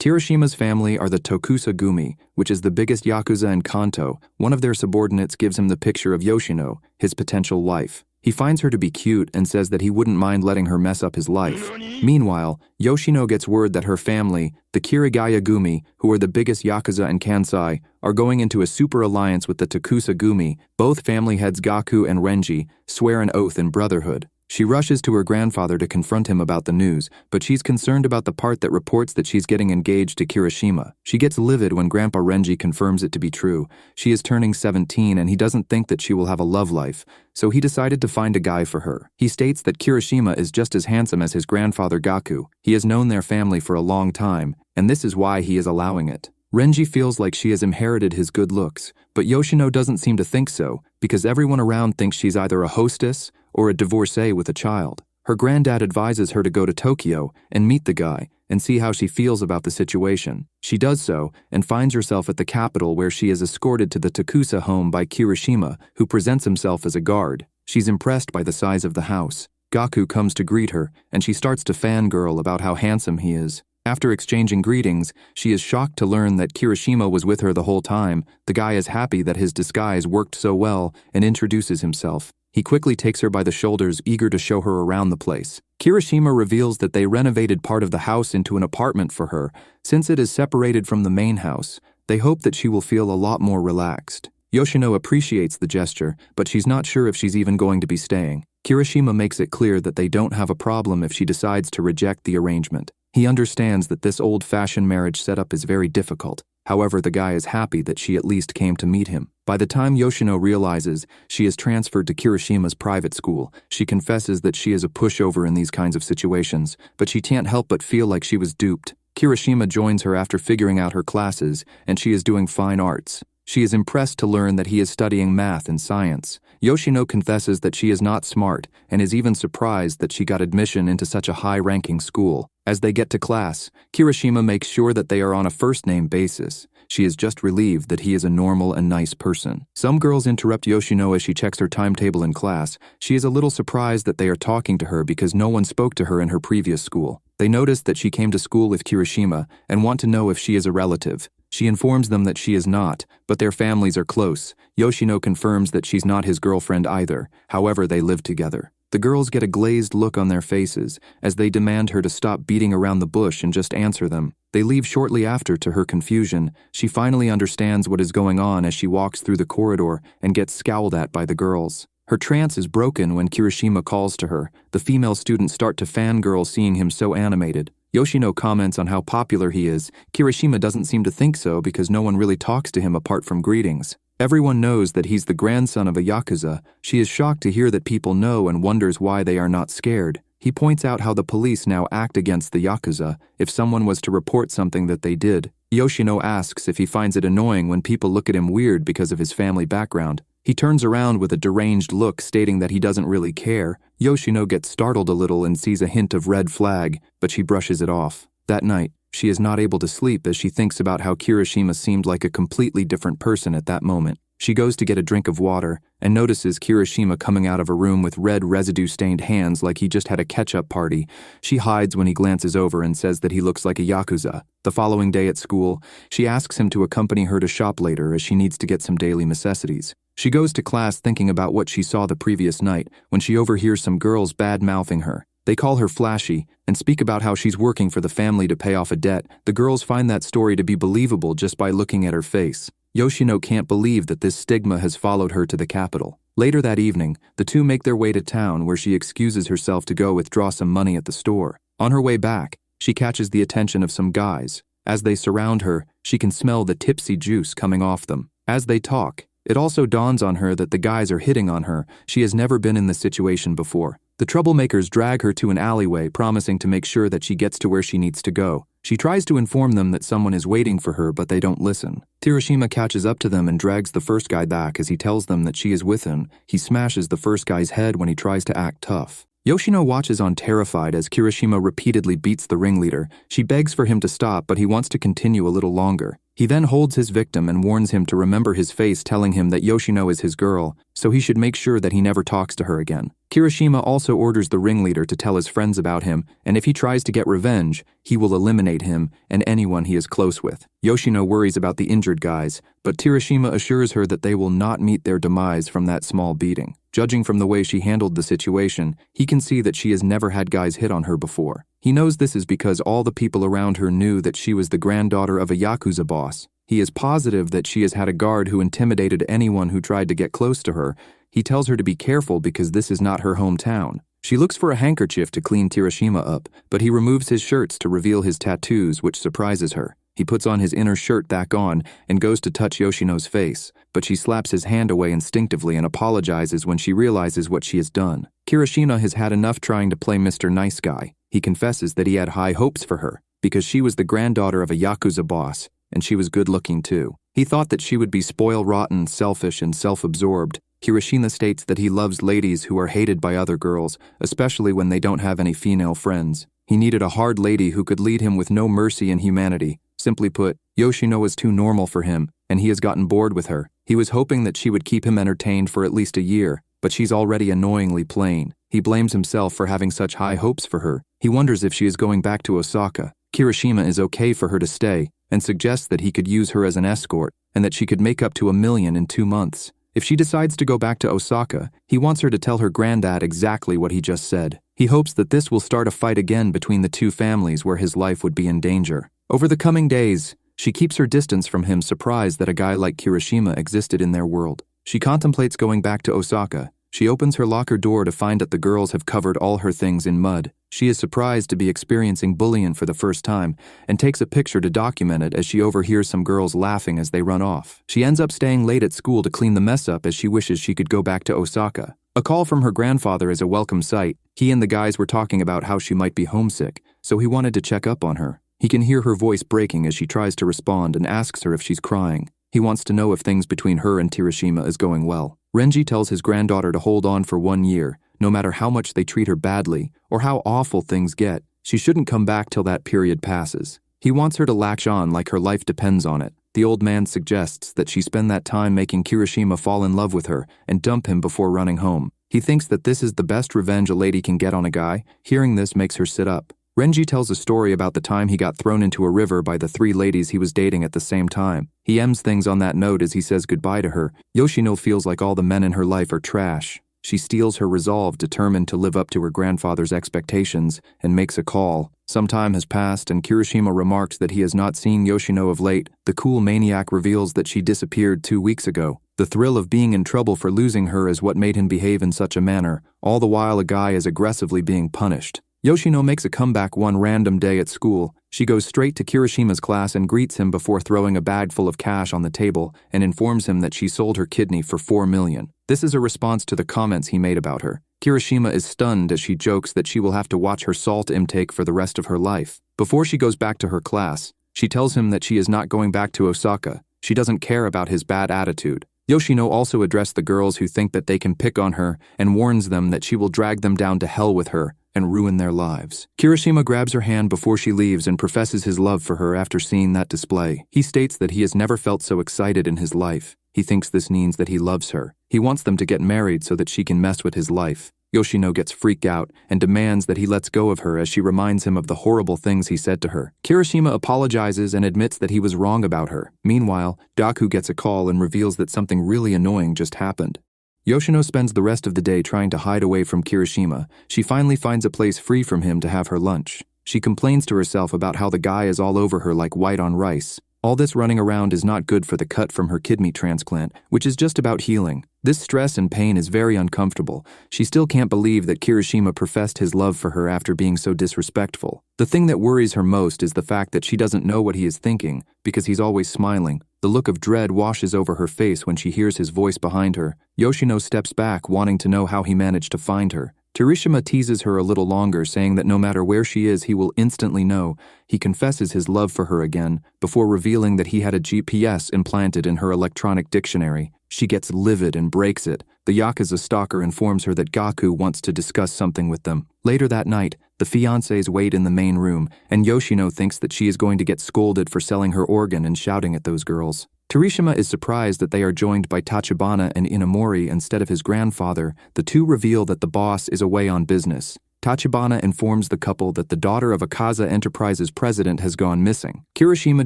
Kirishima's family are the Tokusa Gumi, which is the biggest Yakuza in Kanto. One of their subordinates gives him the picture of Yoshino, his potential wife. He finds her to be cute and says that he wouldn't mind letting her mess up his life. Meanwhile, Yoshino gets word that her family, the Kirigaya Gumi, who are the biggest Yakuza in Kansai, are going into a super alliance with the Tokusa Gumi. Both family heads Gaku and Renji swear an oath in brotherhood. She rushes to her grandfather to confront him about the news, but she's concerned about the part that reports that she's getting engaged to Kirishima. She gets livid when Grandpa Renji confirms it to be true. She is turning 17 and he doesn't think that she will have a love life, so he decided to find a guy for her. He states that Kirishima is just as handsome as his grandfather Gaku. He has known their family for a long time, and this is why he is allowing it. Renji feels like she has inherited his good looks, but Yoshino doesn't seem to think so, because everyone around thinks she's either a hostess or a divorcee with a child. Her granddad advises her to go to Tokyo and meet the guy and see how she feels about the situation. She does so and finds herself at the capital, where she is escorted to the Tokusa home by Kirishima, who presents himself as a guard. She's impressed by the size of the house. Gaku comes to greet her, and she starts to fangirl about how handsome he is. After exchanging greetings, she is shocked to learn that Kirishima was with her the whole time. The guy is happy that his disguise worked so well and introduces himself. He quickly takes her by the shoulders, eager to show her around the place. Kirishima reveals that they renovated part of the house into an apartment for her. Since it is separated from the main house, they hope that she will feel a lot more relaxed. Yoshino appreciates the gesture, but she's not sure if she's even going to be staying. Kirishima makes it clear that they don't have a problem if she decides to reject the arrangement. He understands that this old-fashioned marriage setup is very difficult. However, the guy is happy that she at least came to meet him. By the time Yoshino realizes she is transferred to Kirishima's private school, she confesses that she is a pushover in these kinds of situations, but she can't help but feel like she was duped. Kirishima joins her after figuring out her classes, and she is doing fine arts. She is impressed to learn that he is studying math and science. Yoshino confesses that she is not smart and is even surprised that she got admission into such a high-ranking school. As they get to class, Kirishima makes sure that they are on a first-name basis. She is just relieved that he is a normal and nice person. Some girls interrupt Yoshino as she checks her timetable in class. She is a little surprised that they are talking to her because no one spoke to her in her previous school. They notice that she came to school with Kirishima and want to know if she is a relative. She informs them that she is not, but their families are close. Yoshino confirms that she's not his girlfriend either. However, they live together. The girls get a glazed look on their faces as they demand her to stop beating around the bush and just answer them. They leave shortly after. To her confusion, she finally understands what is going on as she walks through the corridor and gets scowled at by the girls. Her trance is broken when Kirishima calls to her. The female students start to fangirl seeing him so animated. Yoshino comments on how popular he is. Kirishima doesn't seem to think so because no one really talks to him apart from greetings. Everyone knows that he's the grandson of a Yakuza. She is shocked to hear that people know and wonders why they are not scared. He points out how the police now act against the Yakuza if someone was to report something that they did. Yoshino asks if he finds it annoying when people look at him weird because of his family background. He turns around with a deranged look, stating that he doesn't really care. Yoshino gets startled a little and sees a hint of red flag, but she brushes it off. That night, she is not able to sleep as she thinks about how Kirishima seemed like a completely different person at that moment. She goes to get a drink of water and notices Kirishima coming out of a room with red residue-stained hands like he just had a ketchup party. She hides when he glances over and says that he looks like a Yakuza. The following day at school, she asks him to accompany her to shop later as she needs to get some daily necessities. She goes to class thinking about what she saw the previous night when she overhears some girls bad-mouthing her. They call her flashy and speak about how she's working for the family to pay off a debt. The girls find that story to be believable just by looking at her face. Yoshino can't believe that this stigma has followed her to the capital. Later that evening, the two make their way to town where she excuses herself to go withdraw some money at the store. On her way back, she catches the attention of some guys. As they surround her, she can smell the tipsy juice coming off them. As they talk, it also dawns on her that the guys are hitting on her. She has never been in this situation before. The troublemakers drag her to an alleyway, promising to make sure that she gets to where she needs to go. She tries to inform them that someone is waiting for her, but they don't listen. Kirishima catches up to them and drags the first guy back as he tells them that she is with him. He smashes the first guy's head when he tries to act tough. Yoshino watches on terrified as Kirishima repeatedly beats the ringleader. She begs for him to stop, but he wants to continue a little longer. He then holds his victim and warns him to remember his face, telling him that Yoshino is his girl, so he should make sure that he never talks to her again. Kirishima also orders the ringleader to tell his friends about him, and if he tries to get revenge, he will eliminate him and anyone he is close with. Yoshino worries about the injured guys, but Kirishima assures her that they will not meet their demise from that small beating. Judging from the way she handled the situation, he can see that she has never had guys hit on her before. He knows this is because all the people around her knew that she was the granddaughter of a Yakuza boss. He is positive that she has had a guard who intimidated anyone who tried to get close to her. He tells her to be careful because this is not her hometown. She looks for a handkerchief to clean Kirishima up, but he removes his shirts to reveal his tattoos, which surprises her. He puts on his inner shirt back on and goes to touch Yoshino's face, but she slaps his hand away instinctively and apologizes when she realizes what she has done. Kirishima has had enough trying to play Mr. Nice Guy. He confesses that he had high hopes for her, because she was the granddaughter of a Yakuza boss, and she was good-looking too. He thought that she would be spoil-rotten, selfish, and self-absorbed. Kirishima states that he loves ladies who are hated by other girls, especially when they don't have any female friends. He needed a hard lady who could lead him with no mercy and humanity. Simply put, Yoshino is too normal for him, and he has gotten bored with her. He was hoping that she would keep him entertained for at least a year, but she's already annoyingly plain. He blames himself for having such high hopes for her. He wonders if she is going back to Osaka. Kirishima is okay for her to stay, and suggests that he could use her as an escort, and that she could make up to $1 million in 2 months. If she decides to go back to Osaka, he wants her to tell her granddad exactly what he just said. He hopes that this will start a fight again between the two families where his life would be in danger. Over the coming days, she keeps her distance from him, surprised that a guy like Kirishima existed in their world. She contemplates going back to Osaka. She opens her locker door to find that the girls have covered all her things in mud. She is surprised to be experiencing bullying for the first time and takes a picture to document it as she overhears some girls laughing as they run off. She ends up staying late at school to clean the mess up as she wishes she could go back to Osaka. A call from her grandfather is a welcome sight. He and the guys were talking about how she might be homesick, so he wanted to check up on her. He can hear her voice breaking as she tries to respond and asks her if she's crying. He wants to know if things between her and Kirishima is going well. Renji tells his granddaughter to hold on for 1 year. No matter how much they treat her badly or how awful things get, she shouldn't come back till that period passes. He wants her to latch on like her life depends on it. The old man suggests that she spend that time making Kirishima fall in love with her and dump him before running home. He thinks that this is the best revenge a lady can get on a guy. Hearing this makes her sit up. Renji tells a story about the time he got thrown into a river by the 3 ladies he was dating at the same time. He ends things on that note as he says goodbye to her. Yoshino feels like all the men in her life are trash. She steals her resolve, determined to live up to her grandfather's expectations, and makes a call. Some time has passed, and Kirishima remarks that he has not seen Yoshino of late. The cool maniac reveals that she disappeared 2 weeks ago. The thrill of being in trouble for losing her is what made him behave in such a manner. All the while, a guy is aggressively being punished. Yoshino makes a comeback one random day at school. She goes straight to Kirishima's class and greets him before throwing a bag full of cash on the table and informs him that she sold her kidney for $4 million. This is a response to the comments he made about her. Kirishima is stunned as she jokes that she will have to watch her salt intake for the rest of her life. Before she goes back to her class, she tells him that she is not going back to Osaka. She doesn't care about his bad attitude. Yoshino also addressed the girls who think that they can pick on her and warns them that she will drag them down to hell with her and ruin their lives. Kirishima grabs her hand before she leaves and professes his love for her after seeing that display. He states that he has never felt so excited in his life. He thinks this means that he loves her. He wants them to get married so that she can mess with his life. Yoshino gets freaked out and demands that he lets go of her as she reminds him of the horrible things he said to her. Kirishima apologizes and admits that he was wrong about her. Meanwhile, Daku gets a call and reveals that something really annoying just happened. Yoshino spends the rest of the day trying to hide away from Kirishima. She finally finds a place free from him to have her lunch. She complains to herself about how the guy is all over her like white on rice. All this running around is not good for the cut from her kidney transplant, which is just about healing. This stress and pain is very uncomfortable. She still can't believe that Kirishima professed his love for her after being so disrespectful. The thing that worries her most is the fact that she doesn't know what he is thinking, because he's always smiling. The look of dread washes over her face when she hears his voice behind her. Yoshino steps back, wanting to know how he managed to find her. Kirishima teases her a little longer, saying that no matter where she is, he will instantly know. He confesses his love for her again, before revealing that he had a GPS implanted in her electronic dictionary. She gets livid and breaks it. The Yakuza stalker informs her that Gaku wants to discuss something with them. Later that night, the fiancés wait in the main room, and Yoshino thinks that she is going to get scolded for selling her organ and shouting at those girls. Kirishima is surprised that they are joined by Tachibana and Inamori instead of his grandfather. The two reveal that the boss is away on business. Tachibana informs the couple that the daughter of Yakuza Enterprises president has gone missing. Kirishima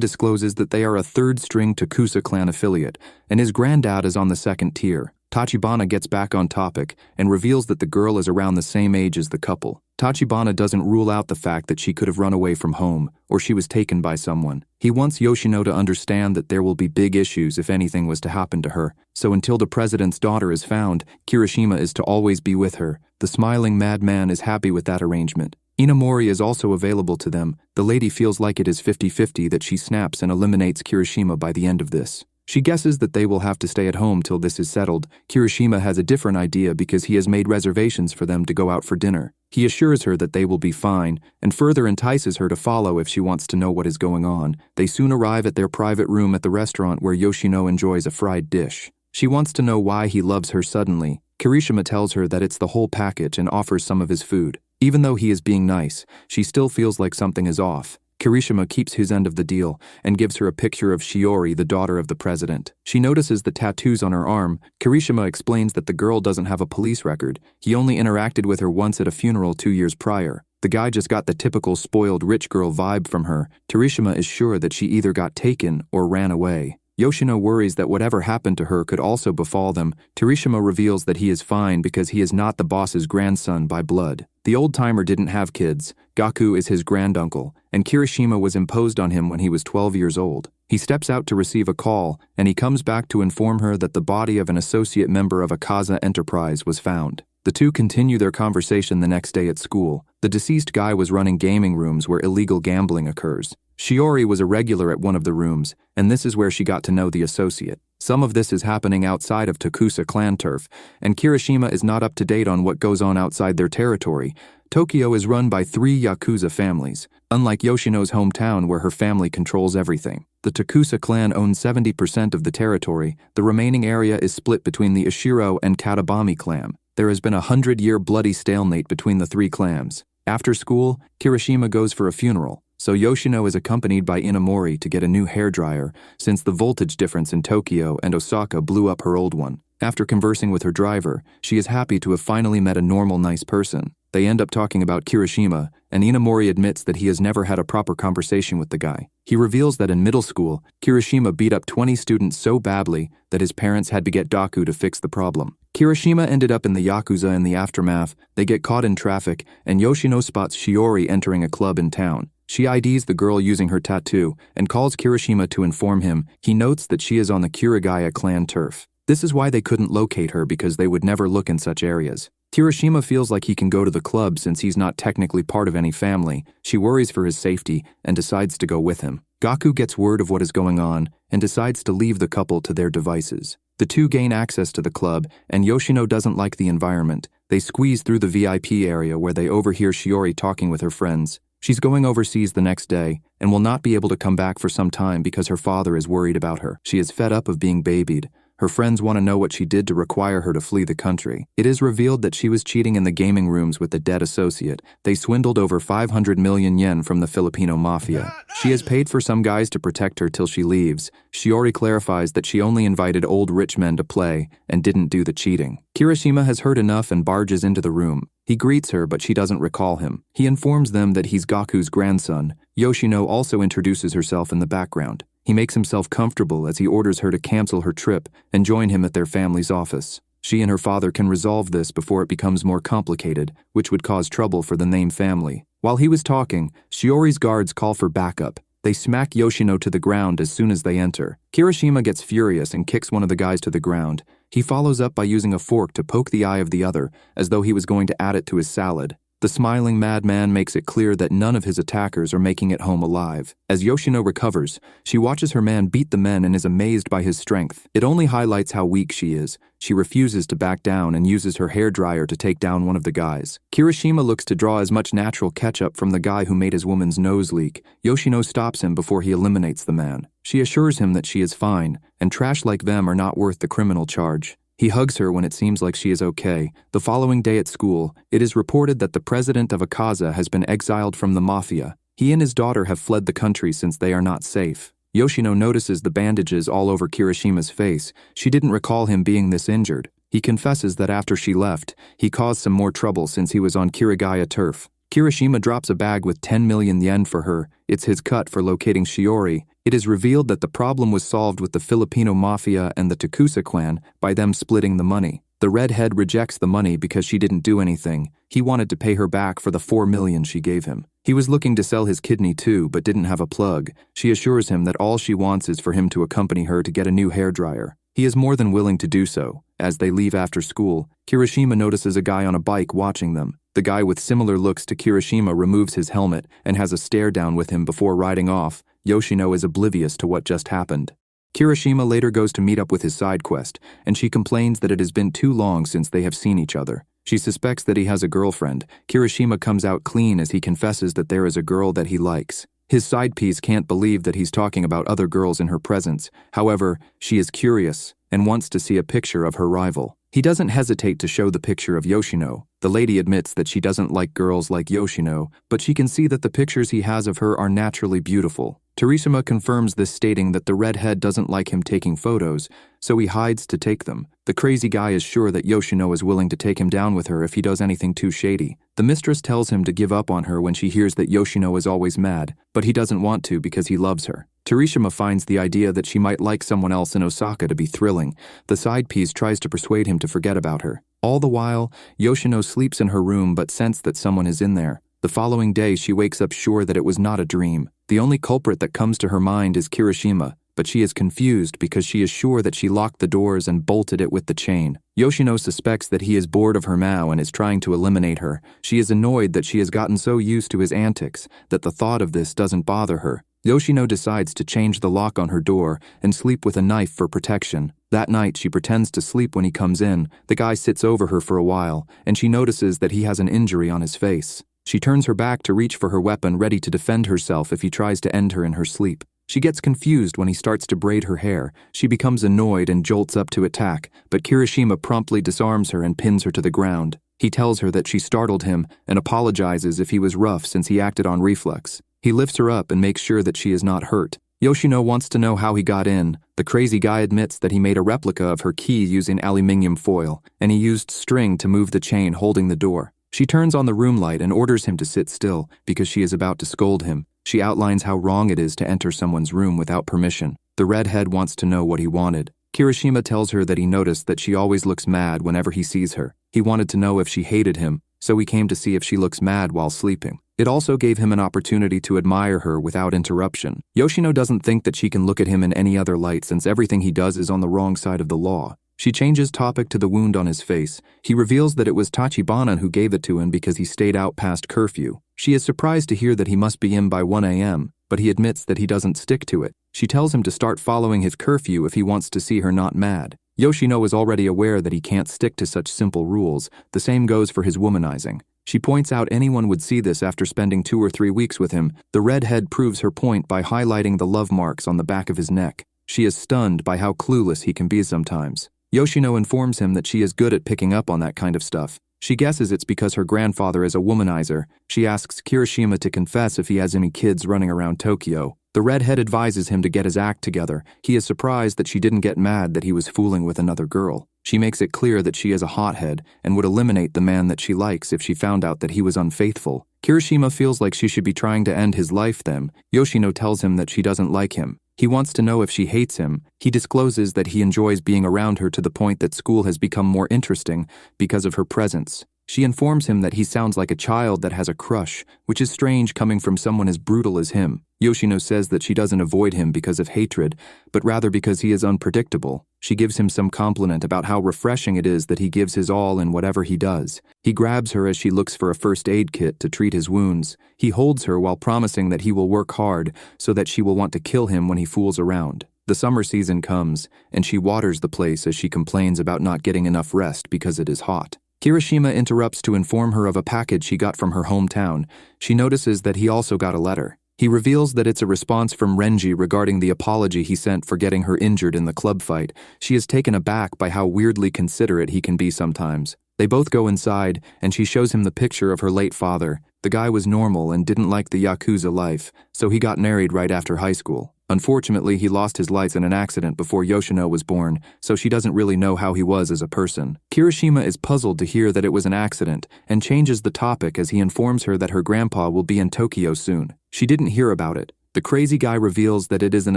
discloses that they are a third-string Tokusa clan affiliate, and his granddad is on the second tier. Tachibana gets back on topic and reveals that the girl is around the same age as the couple. Tachibana doesn't rule out the fact that she could have run away from home or she was taken by someone. He wants Yoshino to understand that there will be big issues if anything was to happen to her. So until the president's daughter is found, Kirishima is to always be with her. The smiling madman is happy with that arrangement. Inamori is also available to them. The lady feels like it is 50-50 that she snaps and eliminates Kirishima by the end of this. She guesses that they will have to stay at home till this is settled. Kirishima has a different idea because he has made reservations for them to go out for dinner. He assures her that they will be fine and further entices her to follow if she wants to know what is going on. They soon arrive at their private room at the restaurant where Yoshino enjoys a fried dish. She wants to know why he loves her suddenly. Kirishima tells her that it's the whole package and offers some of his food. Even though he is being nice, she still feels like something is off. Kirishima keeps his end of the deal and gives her a picture of Shiori, the daughter of the president. She notices the tattoos on her arm. Kirishima explains that the girl doesn't have a police record. He only interacted with her once at a funeral 2 years prior. The guy just got the typical spoiled rich girl vibe from her. Kirishima is sure that she either got taken or ran away. Yoshino worries that whatever happened to her could also befall them. Kirishima reveals that he is fine because he is not the boss's grandson by blood. The old-timer didn't have kids. Gaku is his granduncle, and Kirishima was imposed on him when he was 12 years old. He steps out to receive a call, and he comes back to inform her that the body of an associate member of Yakuza Enterprise was found. The two continue their conversation the next day at school. The deceased guy was running gaming rooms where illegal gambling occurs. Shiori was a regular at one of the rooms, and this is where she got to know the associate. Some of this is happening outside of Tokusa clan turf, and Kirishima is not up to date on what goes on outside their territory. Tokyo is run by 3 Yakuza families, unlike Yoshino's hometown where her family controls everything. The Tokusa clan owns 70% of the territory. The remaining area is split between the Ishiro and Katabami clan. There has been a 100-year bloody stalemate between the 3 clans. After school, Kirishima goes for a funeral, so Yoshino is accompanied by Inamori to get a new hairdryer since the voltage difference in Tokyo and Osaka blew up her old one. After conversing with her driver, she is happy to have finally met a normal, nice person. They end up talking about Kirishima, and Inamori admits that he has never had a proper conversation with the guy. He reveals that in middle school, Kirishima beat up 20 students so badly that his parents had to get Gaku to fix the problem. Kirishima ended up in the Yakuza in the aftermath. They get caught in traffic, and Yoshino spots Shiori entering a club in town. She IDs the girl using her tattoo and calls Kirishima to inform him. He notes that she is on the Kurigaya clan turf. This is why they couldn't locate her because they would never look in such areas. Kirishima feels like he can go to the club since he's not technically part of any family. She worries for his safety and decides to go with him. Gaku gets word of what is going on and decides to leave the couple to their devices. The two gain access to the club, and Yoshino doesn't like the environment. They squeeze through the VIP area where they overhear Shiori talking with her friends. She's going overseas the next day and will not be able to come back for some time because her father is worried about her. She is fed up of being babied. Her friends want to know what she did to require her to flee the country. It is revealed that she was cheating in the gaming rooms with a dead associate. They swindled over 500 million yen from the Filipino mafia. She has paid for some guys to protect her till she leaves. Shiori clarifies that she only invited old rich men to play and didn't do the cheating. Kirishima has heard enough and barges into the room. He greets her, but she doesn't recall him. He informs them that he's Gaku's grandson. Yoshino also introduces herself in the background. He makes himself comfortable as he orders her to cancel her trip and join him at their family's office. She and her father can resolve this before it becomes more complicated, which would cause trouble for the Name family. While he was talking, Shiori's guards call for backup. They smack Yoshino to the ground as soon as they enter. Kirishima gets furious and kicks one of the guys to the ground. He follows up by using a fork to poke the eye of the other, as though he was going to add it to his salad. The smiling madman makes it clear that none of his attackers are making it home alive. As Yoshino recovers, she watches her man beat the men and is amazed by his strength. It only highlights how weak she is. She refuses to back down and uses her hairdryer to take down one of the guys. Kirishima looks to draw as much natural ketchup from the guy who made his woman's nose leak. Yoshino stops him before he eliminates the man. She assures him that she is fine, and trash like them are not worth the criminal charge. He hugs her when it seems like she is okay. The following day at school, it is reported that the president of Yakuza has been exiled from the mafia. He and his daughter have fled the country since they are not safe. Yoshino notices the bandages all over Kirishima's face. She didn't recall him being this injured. He confesses that after she left, he caused some more trouble since he was on Kirigaya turf. Kirishima drops a bag with 10 million yen for her. It's his cut for locating Shiori. It is revealed that the problem was solved with the Filipino mafia and the Takusa clan by them splitting the money. The redhead rejects the money because she didn't do anything. He wanted to pay her back for the 4 million she gave him. He was looking to sell his kidney too, but didn't have a plug. She assures him that all she wants is for him to accompany her to get a new hairdryer. He is more than willing to do so. As they leave after school, Kirishima notices a guy on a bike watching them. The guy with similar looks to Kirishima removes his helmet and has a stare down with him before riding off. Yoshino is oblivious to what just happened. Kirishima later goes to meet up with his side quest, and she complains that it has been too long since they have seen each other. She suspects that he has a girlfriend. Kirishima comes out clean as he confesses that there is a girl that he likes. His side piece can't believe that he's talking about other girls in her presence. However, she is curious and wants to see a picture of her rival. He doesn't hesitate to show the picture of Yoshino. The lady admits that she doesn't like girls like Yoshino, but she can see that the pictures he has of her are naturally beautiful. Kirishima confirms this, stating that the redhead doesn't like him taking photos, so he hides to take them. The crazy guy is sure that Yoshino is willing to take him down with her if he does anything too shady. The mistress tells him to give up on her when she hears that Yoshino is always mad, but he doesn't want to because he loves her. Kirishima finds the idea that she might like someone else in Osaka to be thrilling. The side piece tries to persuade him to forget about her. All the while, Yoshino sleeps in her room but senses that someone is in there. The following day, she wakes up sure that it was not a dream. The only culprit that comes to her mind is Kirishima, but she is confused because she is sure that she locked the doors and bolted it with the chain. Yoshino suspects that he is bored of her now and is trying to eliminate her. She is annoyed that she has gotten so used to his antics that the thought of this doesn't bother her. Yoshino decides to change the lock on her door and sleep with a knife for protection. That night, she pretends to sleep when he comes in. The guy sits over her for a while, and she notices that he has an injury on his face. She turns her back to reach for her weapon, ready to defend herself if he tries to end her in her sleep. She gets confused when he starts to braid her hair. She becomes annoyed and jolts up to attack, but Kirishima promptly disarms her and pins her to the ground. He tells her that she startled him and apologizes if he was rough since he acted on reflex. He lifts her up and makes sure that she is not hurt. Yoshino wants to know how he got in. The crazy guy admits that he made a replica of her key using aluminium foil, and he used string to move the chain holding the door. She turns on the room light and orders him to sit still because she is about to scold him. She outlines how wrong it is to enter someone's room without permission. The redhead wants to know what he wanted. Kirishima tells her that he noticed that she always looks mad whenever he sees her. He wanted to know if she hated him, so he came to see if she looks mad while sleeping. It also gave him an opportunity to admire her without interruption. Yoshino doesn't think that she can look at him in any other light since everything he does is on the wrong side of the law. She changes topic to the wound on his face. He reveals that it was Tachibana who gave it to him because he stayed out past curfew. She is surprised to hear that he must be in by 1 a.m., but he admits that he doesn't stick to it. She tells him to start following his curfew if he wants to see her not mad. Yoshino is already aware that he can't stick to such simple rules. The same goes for his womanizing. She points out anyone would see this after spending 2 or 3 weeks with him. The redhead proves her point by highlighting the love marks on the back of his neck. She is stunned by how clueless he can be sometimes. Yoshino informs him that she is good at picking up on that kind of stuff. She guesses it's because her grandfather is a womanizer. She asks Kirishima to confess if he has any kids running around Tokyo. The redhead advises him to get his act together. He is surprised that she didn't get mad that he was fooling with another girl. She makes it clear that she is a hothead and would eliminate the man that she likes if she found out that he was unfaithful. Kirishima feels like she should be trying to end his life then. Yoshino tells him that she doesn't like him. He wants to know if she hates him. He discloses that he enjoys being around her to the point that school has become more interesting because of her presence. She informs him that he sounds like a child that has a crush, which is strange coming from someone as brutal as him. Yoshino says that she doesn't avoid him because of hatred, but rather because he is unpredictable. She gives him some compliment about how refreshing it is that he gives his all in whatever he does. He grabs her as she looks for a first aid kit to treat his wounds. He holds her while promising that he will work hard so that she will want to kill him when he fools around. The summer season comes, and she waters the place as she complains about not getting enough rest because it is hot. Kirishima interrupts to inform her of a package he got from her hometown. She notices that he also got a letter. He reveals that it's a response from Renji regarding the apology he sent for getting her injured in the club fight. She is taken aback by how weirdly considerate he can be sometimes. They both go inside, and she shows him the picture of her late father. The guy was normal and didn't like the Yakuza life, so he got married right after high school. Unfortunately, he lost his lights in an accident before Yoshino was born, so she doesn't really know how he was as a person. Kirishima is puzzled to hear that it was an accident and changes the topic as he informs her that her grandpa will be in Tokyo soon. She didn't hear about it. The crazy guy reveals that it is an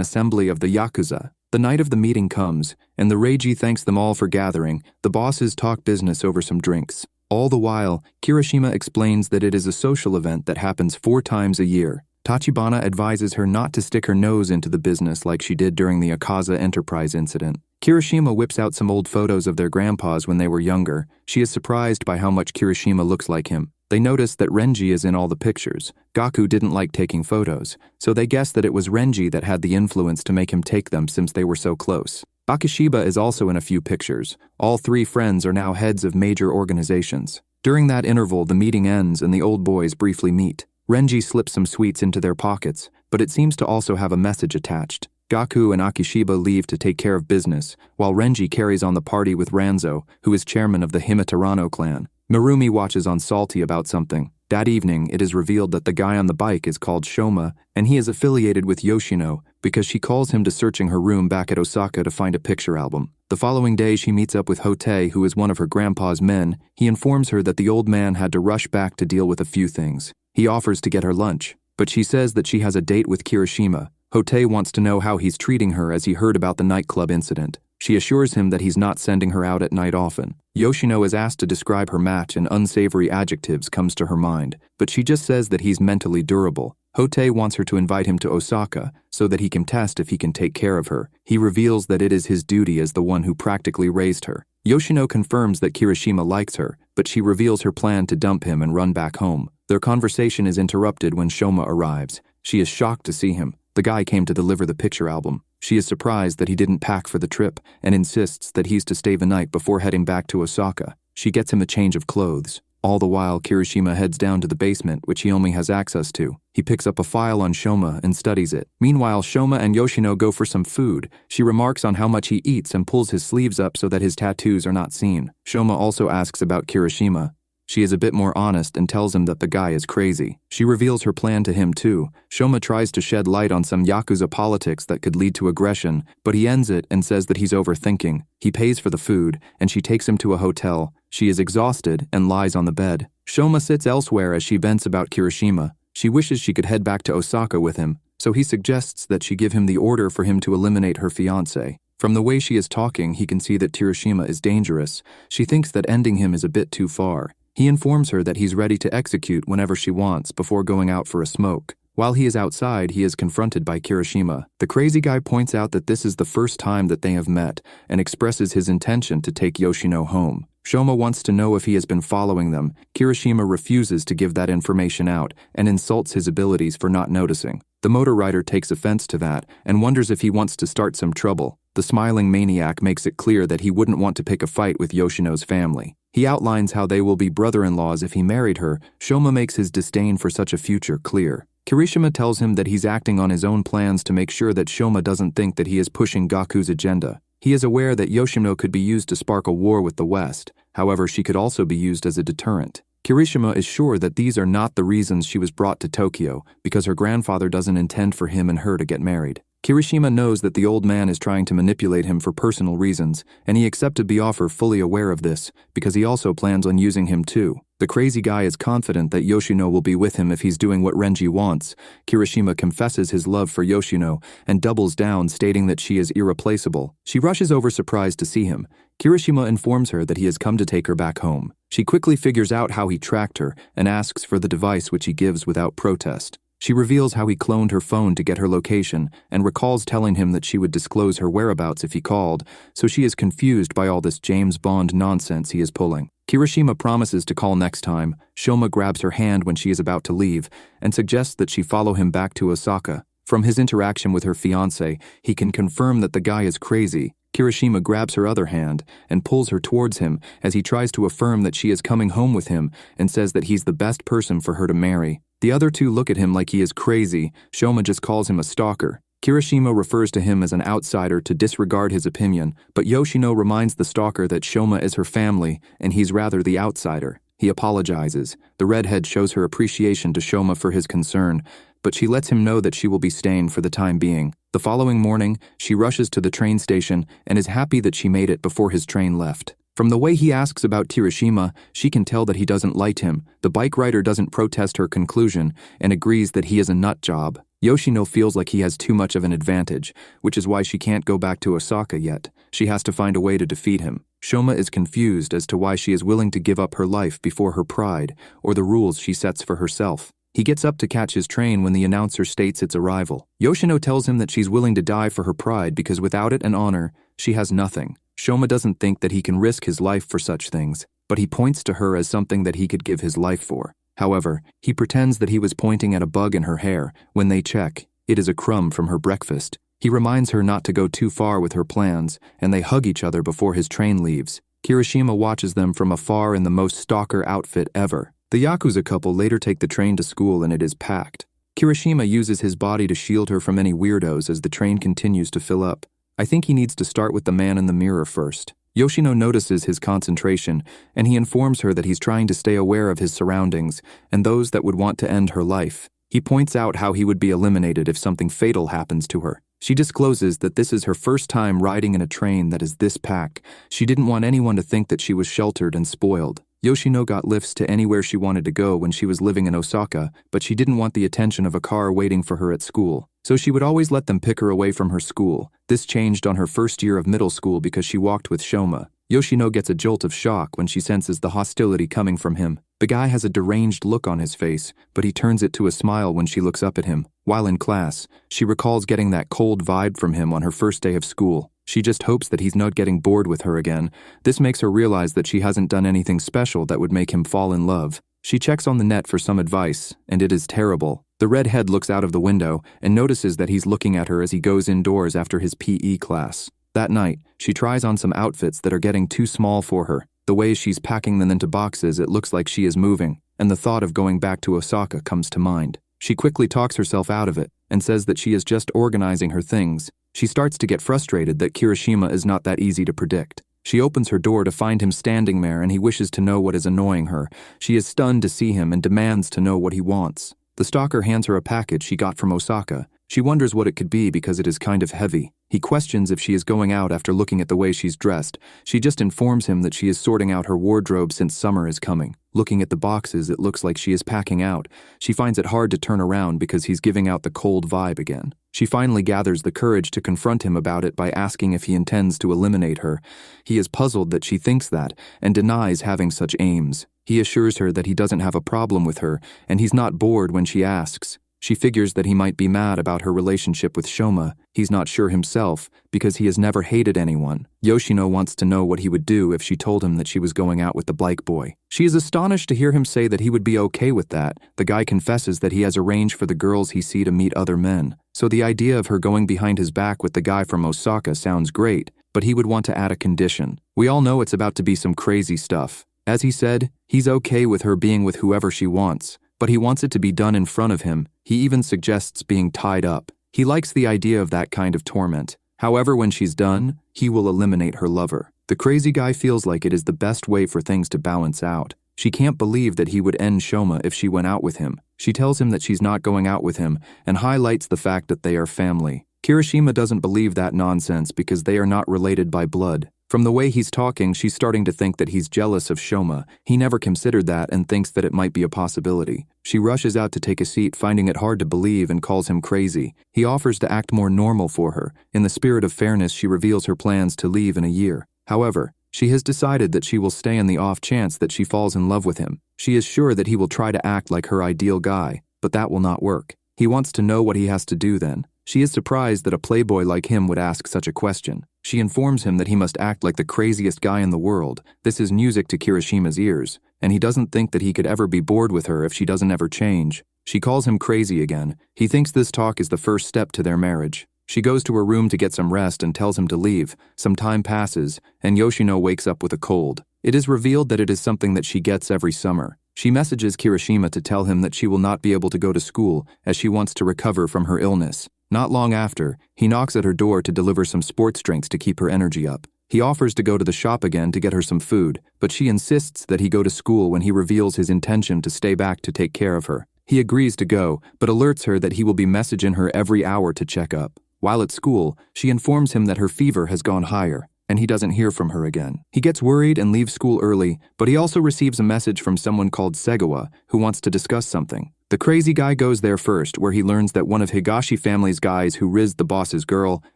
assembly of the Yakuza. The night of the meeting comes, and the Reiji thanks them all for gathering. The bosses talk business over some drinks. All the while, Kirishima explains that it is a social event that happens 4 times a year. Tachibana advises her not to stick her nose into the business like she did during the Yakuza Enterprise incident. Kirishima whips out some old photos of their grandpas when they were younger. She is surprised by how much Kirishima looks like him. They notice that Renji is in all the pictures. Gaku didn't like taking photos, so they guess that it was Renji that had the influence to make him take them since they were so close. Akishiba is also in a few pictures. All 3 friends are now heads of major organizations. During that interval, the meeting ends and the old boys briefly meet. Renji slips some sweets into their pockets, but it seems to also have a message attached. Gaku and Akishiba leave to take care of business, while Renji carries on the party with Ranzo, who is chairman of the Himatarano clan. Mirumi watches on Salty about something. That evening, it is revealed that the guy on the bike is called Shoma, and he is affiliated with Yoshino because she calls him to searching her room back at Osaka to find a picture album. The following day, she meets up with Hote, who is one of her grandpa's men. He informs her that the old man had to rush back to deal with a few things. He offers to get her lunch, but she says that she has a date with Kirishima. Hote wants to know how he's treating her as he heard about the nightclub incident. She assures him that he's not sending her out at night often. Yoshino is asked to describe her match and unsavory adjectives comes to her mind, but she just says that he's mentally durable. Hote wants her to invite him to Osaka so that he can test if he can take care of her. He reveals that it is his duty as the one who practically raised her. Yoshino confirms that Kirishima likes her, but she reveals her plan to dump him and run back home. Their conversation is interrupted when Shoma arrives. She is shocked to see him. The guy came to deliver the picture album. She is surprised that he didn't pack for the trip and insists that he's to stay the night before heading back to Osaka. She gets him a change of clothes. All the while, Kirishima heads down to the basement, which he only has access to. He picks up a file on Shoma and studies it. Meanwhile, Shoma and Yoshino go for some food. She remarks on how much he eats and pulls his sleeves up so that his tattoos are not seen. Shoma also asks about Kirishima. She is a bit more honest and tells him that the guy is crazy. She reveals her plan to him too. Shoma tries to shed light on some Yakuza politics that could lead to aggression, but he ends it and says that he's overthinking. He pays for the food, and she takes him to a hotel. She is exhausted and lies on the bed. Shoma sits elsewhere as she vents about Kirishima. She wishes she could head back to Osaka with him, so he suggests that she give him the order for him to eliminate her fiancé. From the way she is talking, he can see that Kirishima is dangerous. She thinks that ending him is a bit too far. He informs her that he's ready to execute whenever she wants before going out for a smoke. While he is outside, he is confronted by Kirishima. The crazy guy points out that this is the first time that they have met and expresses his intention to take Yoshino home. Shoma wants to know if he has been following them. Kirishima refuses to give that information out and insults his abilities for not noticing. The motor rider takes offense to that and wonders if he wants to start some trouble. The smiling maniac makes it clear that he wouldn't want to pick a fight with Yoshino's family. He outlines how they will be brother-in-laws if he married her. Shoma makes his disdain for such a future clear. Kirishima tells him that he's acting on his own plans to make sure that Shoma doesn't think that he is pushing Gaku's agenda. He is aware that Yoshino could be used to spark a war with the West. However, she could also be used as a deterrent. Kirishima is sure that these are not the reasons she was brought to Tokyo, because her grandfather doesn't intend for him and her to get married. Kirishima knows that the old man is trying to manipulate him for personal reasons, and he accepted the offer fully aware of this, because he also plans on using him too. The crazy guy is confident that Yoshino will be with him if he's doing what Renji wants. Kirishima confesses his love for Yoshino and doubles down, stating that she is irreplaceable. She rushes over surprised to see him. Kirishima informs her that he has come to take her back home. She quickly figures out how he tracked her and asks for the device, which he gives without protest. She reveals how he cloned her phone to get her location and recalls telling him that she would disclose her whereabouts if he called, so she is confused by all this James Bond nonsense he is pulling. Kirishima promises to call next time. Shoma grabs her hand when she is about to leave and suggests that she follow him back to Osaka. From his interaction with her fiancé, he can confirm that the guy is crazy. Kirishima grabs her other hand and pulls her towards him as he tries to affirm that she is coming home with him and says that he's the best person for her to marry. The other two look at him like he is crazy. Shoma just calls him a stalker. Kirishima refers to him as an outsider to disregard his opinion, but Yoshino reminds the stalker that Shoma is her family and he's rather the outsider. He apologizes. The redhead shows her appreciation to Shoma for his concern, but she lets him know that she will be staying for the time being. The following morning, she rushes to the train station and is happy that she made it before his train left. From the way he asks about Kirishima, she can tell that he doesn't like him. The bike rider doesn't protest her conclusion and agrees that he is a nut job. Yoshino feels like he has too much of an advantage, which is why she can't go back to Osaka yet. She has to find a way to defeat him. Shoma is confused as to why she is willing to give up her life before her pride or the rules she sets for herself. He gets up to catch his train when the announcer states its arrival. Yoshino tells him that she's willing to die for her pride because without it and honor, she has nothing. Shoma doesn't think that he can risk his life for such things, but he points to her as something that he could give his life for. However, he pretends that he was pointing at a bug in her hair. When they check, it is a crumb from her breakfast. He reminds her not to go too far with her plans, and they hug each other before his train leaves. Kirishima watches them from afar in the most stalker outfit ever. The Yakuza couple later take the train to school and it is packed. Kirishima uses his body to shield her from any weirdos as the train continues to fill up. I think he needs to start with the man in the mirror first. Yoshino notices his concentration, and he informs her that he's trying to stay aware of his surroundings and those that would want to end her life. He points out how he would be eliminated if something fatal happens to her. She discloses that this is her first time riding in a train that is this packed. She didn't want anyone to think that she was sheltered and spoiled. Yoshino got lifts to anywhere she wanted to go when she was living in Osaka, but she didn't want the attention of a car waiting for her at school. So she would always let them pick her away from her school. This changed on her first year of middle school because she walked with Shoma. Yoshino gets a jolt of shock when she senses the hostility coming from him. The guy has a deranged look on his face, but he turns it to a smile when she looks up at him. While in class, she recalls getting that cold vibe from him on her first day of school. She just hopes that he's not getting bored with her again. This makes her realize that she hasn't done anything special that would make him fall in love. She checks on the net for some advice, and it is terrible. The redhead looks out of the window and notices that he's looking at her as he goes indoors after his PE class. That night, she tries on some outfits that are getting too small for her. The way she's packing them into boxes, it looks like she is moving, and the thought of going back to Osaka comes to mind. She quickly talks herself out of it and says that she is just organizing her things. She starts to get frustrated that Kirishima is not that easy to predict. She opens her door to find him standing there and he wishes to know what is annoying her. She is stunned to see him and demands to know what he wants. The stalker hands her a package she got from Osaka. She wonders what it could be because it is kind of heavy. He questions if she is going out after looking at the way she's dressed. She just informs him that she is sorting out her wardrobe since summer is coming. Looking at the boxes, it looks like she is packing out. She finds it hard to turn around because he's giving out the cold vibe again. She finally gathers the courage to confront him about it by asking if he intends to eliminate her. He is puzzled that she thinks that and denies having such aims. He assures her that he doesn't have a problem with her and he's not bored when she asks. She figures that he might be mad about her relationship with Shoma. He's not sure himself because he has never hated anyone. Yoshino wants to know what he would do if she told him that she was going out with the Blake boy. She is astonished to hear him say that he would be okay with that. The guy confesses that he has arranged for the girls he sees to meet other men. So the idea of her going behind his back with the guy from Osaka sounds great, but he would want to add a condition. We all know it's about to be some crazy stuff. As he said, he's okay with her being with whoever she wants, but he wants it to be done in front of him. He even suggests being tied up. He likes the idea of that kind of torment. However, when she's done, he will eliminate her lover. The crazy guy feels like it is the best way for things to balance out. She can't believe that he would end Shoma if she went out with him. She tells him that she's not going out with him and highlights the fact that they are family. Kirishima doesn't believe that nonsense because they are not related by blood. From the way he's talking, she's starting to think that he's jealous of Shoma. He never considered that and thinks that it might be a possibility. She rushes out to take a seat, finding it hard to believe, and calls him crazy. He offers to act more normal for her. In the spirit of fairness, she reveals her plans to leave in a year. However, she has decided that she will stay in the off chance that she falls in love with him. She is sure that he will try to act like her ideal guy, but that will not work. He wants to know what he has to do then. She is surprised that a playboy like him would ask such a question. She informs him that he must act like the craziest guy in the world. This is music to Kirishima's ears, and he doesn't think that he could ever be bored with her if she doesn't ever change. She calls him crazy again. He thinks this talk is the first step to their marriage. She goes to her room to get some rest and tells him to leave. Some time passes, and Yoshino wakes up with a cold. It is revealed that it is something that she gets every summer. She messages Kirishima to tell him that she will not be able to go to school as she wants to recover from her illness. Not long after, he knocks at her door to deliver some sports drinks to keep her energy up. He offers to go to the shop again to get her some food, but she insists that he go to school when he reveals his intention to stay back to take care of her. He agrees to go, but alerts her that he will be messaging her every hour to check up. While at school, she informs him that her fever has gone higher, and he doesn't hear from her again. He gets worried and leaves school early, but he also receives a message from someone called Segawa who wants to discuss something. The crazy guy goes there first, where he learns that one of Higashi family's guys who rizzed the boss's girl